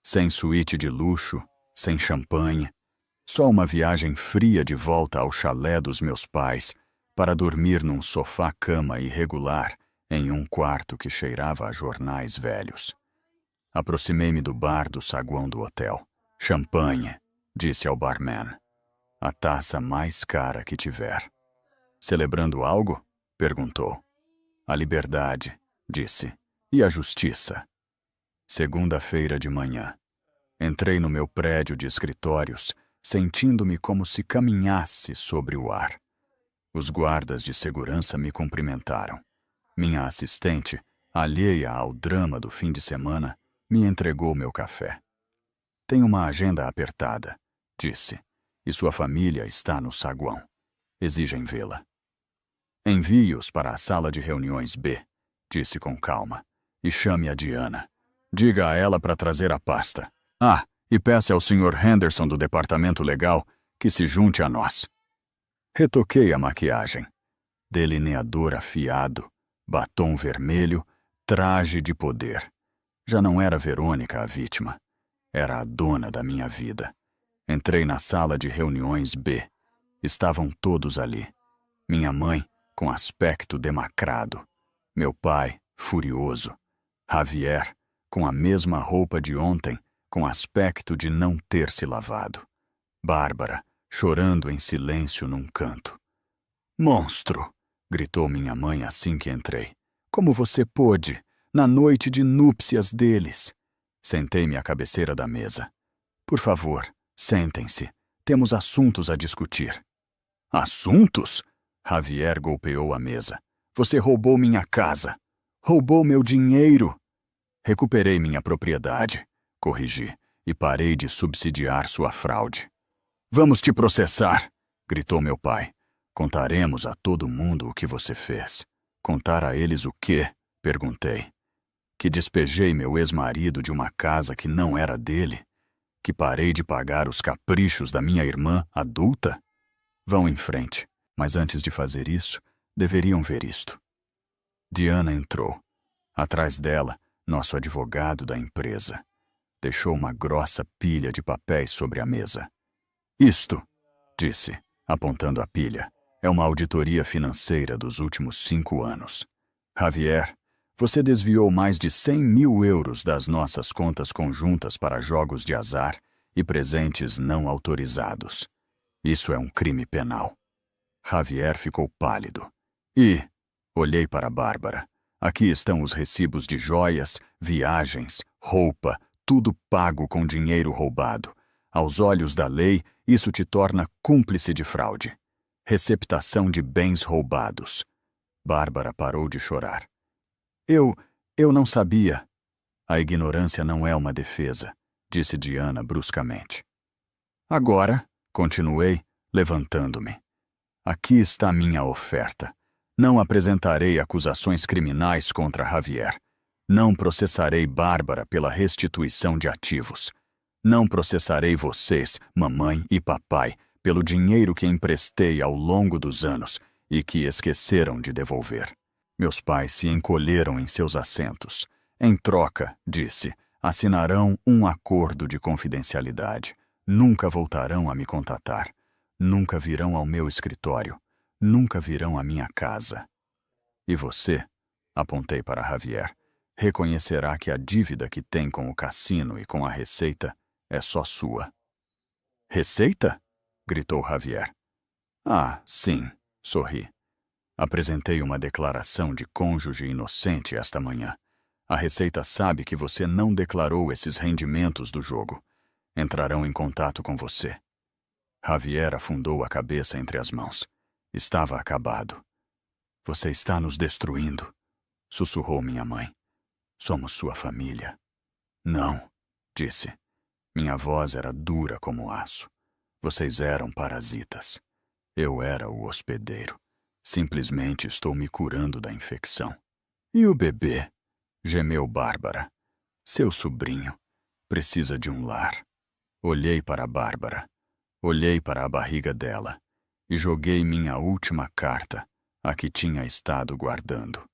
Sem suíte de luxo, sem champanhe, só uma viagem fria de volta ao chalé dos meus pais, para dormir num sofá-cama irregular, em um quarto que cheirava a jornais velhos. Aproximei-me do bar do saguão do hotel. Champanhe, disse ao barman. A taça mais cara que tiver. Celebrando algo? Perguntou. A liberdade, disse. E a justiça? Segunda-feira de manhã. Entrei no meu prédio de escritórios, sentindo-me como se caminhasse sobre o ar. Os guardas de segurança me cumprimentaram. Minha assistente, alheia ao drama do fim de semana, me entregou meu café. Tem uma agenda apertada, disse, e sua família está no saguão. Exigem vê-la. Envie-os para a sala de reuniões B, disse com calma, e chame a Diana. Diga a ela para trazer a pasta. Ah, e peça ao Sr. Henderson do departamento legal que se junte a nós. Retoquei a maquiagem. Delineador afiado, batom vermelho, traje de poder. Já não era Verônica a vítima. Era a dona da minha vida. Entrei na sala de reuniões B. Estavam todos ali. Minha mãe, com aspecto demacrado. Meu pai, furioso. Javier, com a mesma roupa de ontem, com aspecto de não ter se lavado. Bárbara, chorando em silêncio num canto. Monstro! Gritou minha mãe assim que entrei. Como você pôde, na noite de núpcias deles? Sentei-me à cabeceira da mesa. Por favor, sentem-se. Temos assuntos a discutir. Assuntos? Javier golpeou a mesa. Você roubou minha casa. Roubou meu dinheiro. Recuperei minha propriedade, corrigi, e parei de subsidiar sua fraude. Vamos te processar, gritou meu pai. Contaremos a todo mundo o que você fez. Contar a eles o quê? Perguntei. Que despejei meu ex-marido de uma casa que não era dele? Que parei de pagar os caprichos da minha irmã adulta? Vão em frente, mas antes de fazer isso, deveriam ver isto. Diana entrou. Atrás dela, nosso advogado da empresa. Deixou uma grossa pilha de papéis sobre a mesa. Isto, disse, apontando a pilha, é uma auditoria financeira dos últimos 5 anos. Javier, você desviou mais de 100 mil euros das nossas contas conjuntas para jogos de azar e presentes não autorizados. Isso é um crime penal. Javier ficou pálido. E olhei para Bárbara. Aqui estão os recibos de joias, viagens, roupa, tudo pago com dinheiro roubado. Aos olhos da lei, isso te torna cúmplice de fraude. Receptação de bens roubados. Bárbara parou de chorar. Eu não sabia. A ignorância não é uma defesa, disse Diana bruscamente. Agora, continuei, levantando-me. Aqui está minha oferta. Não apresentarei acusações criminais contra Javier. Não processarei Bárbara pela restituição de ativos. Não processarei vocês, mamãe e papai, pelo dinheiro que emprestei ao longo dos anos e que esqueceram de devolver. Meus pais se encolheram em seus assentos. Em troca, disse, assinarão um acordo de confidencialidade. Nunca voltarão a me contatar. Nunca virão ao meu escritório. Nunca virão à minha casa. E você, apontei para Javier, reconhecerá que a dívida que tem com o cassino e com a Receita é só sua. Receita? Gritou Javier. Ah, sim, sorri. Apresentei uma declaração de cônjuge inocente esta manhã. A Receita sabe que você não declarou esses rendimentos do jogo. Entrarão em contato com você. Javier afundou a cabeça entre as mãos. Estava acabado. Você está nos destruindo, sussurrou minha mãe. Somos sua família. Não, disse. Minha voz era dura como aço. Vocês eram parasitas. Eu era o hospedeiro. Simplesmente estou me curando da infecção. E o bebê? Gemeu Bárbara. Seu sobrinho. Precisa de um lar. Olhei para Bárbara. Olhei para a barriga dela. E joguei minha última carta, a que tinha estado guardando.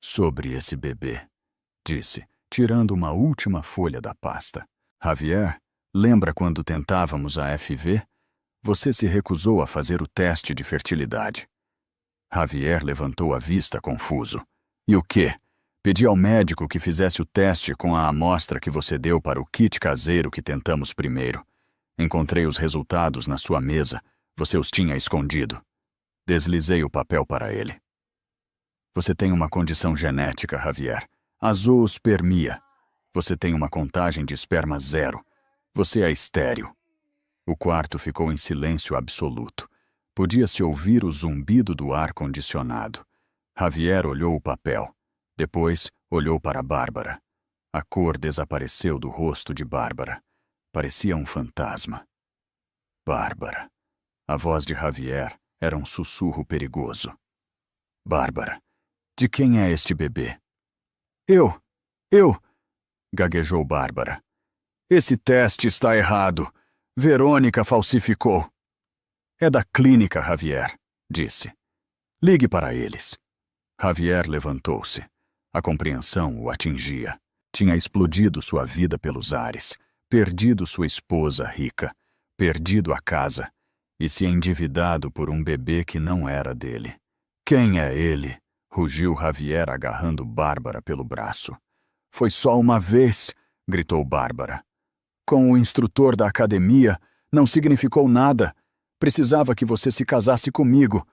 Sobre esse bebê, disse, tirando uma última folha da pasta. Javier, lembra quando tentávamos a FV? Você se recusou a fazer o teste de fertilidade. Javier levantou a vista confuso. E o quê? Pedi ao médico que fizesse o teste com a amostra que você deu para o kit caseiro que tentamos primeiro. Encontrei os resultados na sua mesa. Você os tinha escondido. Deslizei o papel para ele. Você tem uma condição genética, Javier. A zoospermia. Você tem uma contagem de esperma 0. Você é estéril. O quarto ficou em silêncio absoluto. Podia-se ouvir o zumbido do ar-condicionado. Javier olhou o papel. Depois, olhou para Bárbara. A cor desapareceu do rosto de Bárbara. Parecia um fantasma. Bárbara. A voz de Javier era um sussurro perigoso. Bárbara, de quem é este bebê? Eu, gaguejou Bárbara. Esse teste está errado. Verônica falsificou. É da clínica, Javier, disse. Ligue para eles. Javier levantou-se. A compreensão o atingia. Tinha explodido sua vida pelos ares, perdido sua esposa rica, perdido a casa e se endividado por um bebê que não era dele. Quem é ele? Rugiu Javier agarrando Bárbara pelo braço. Foi só uma vez, gritou Bárbara. Com o instrutor da academia, não significou nada. Precisava que você se casasse comigo.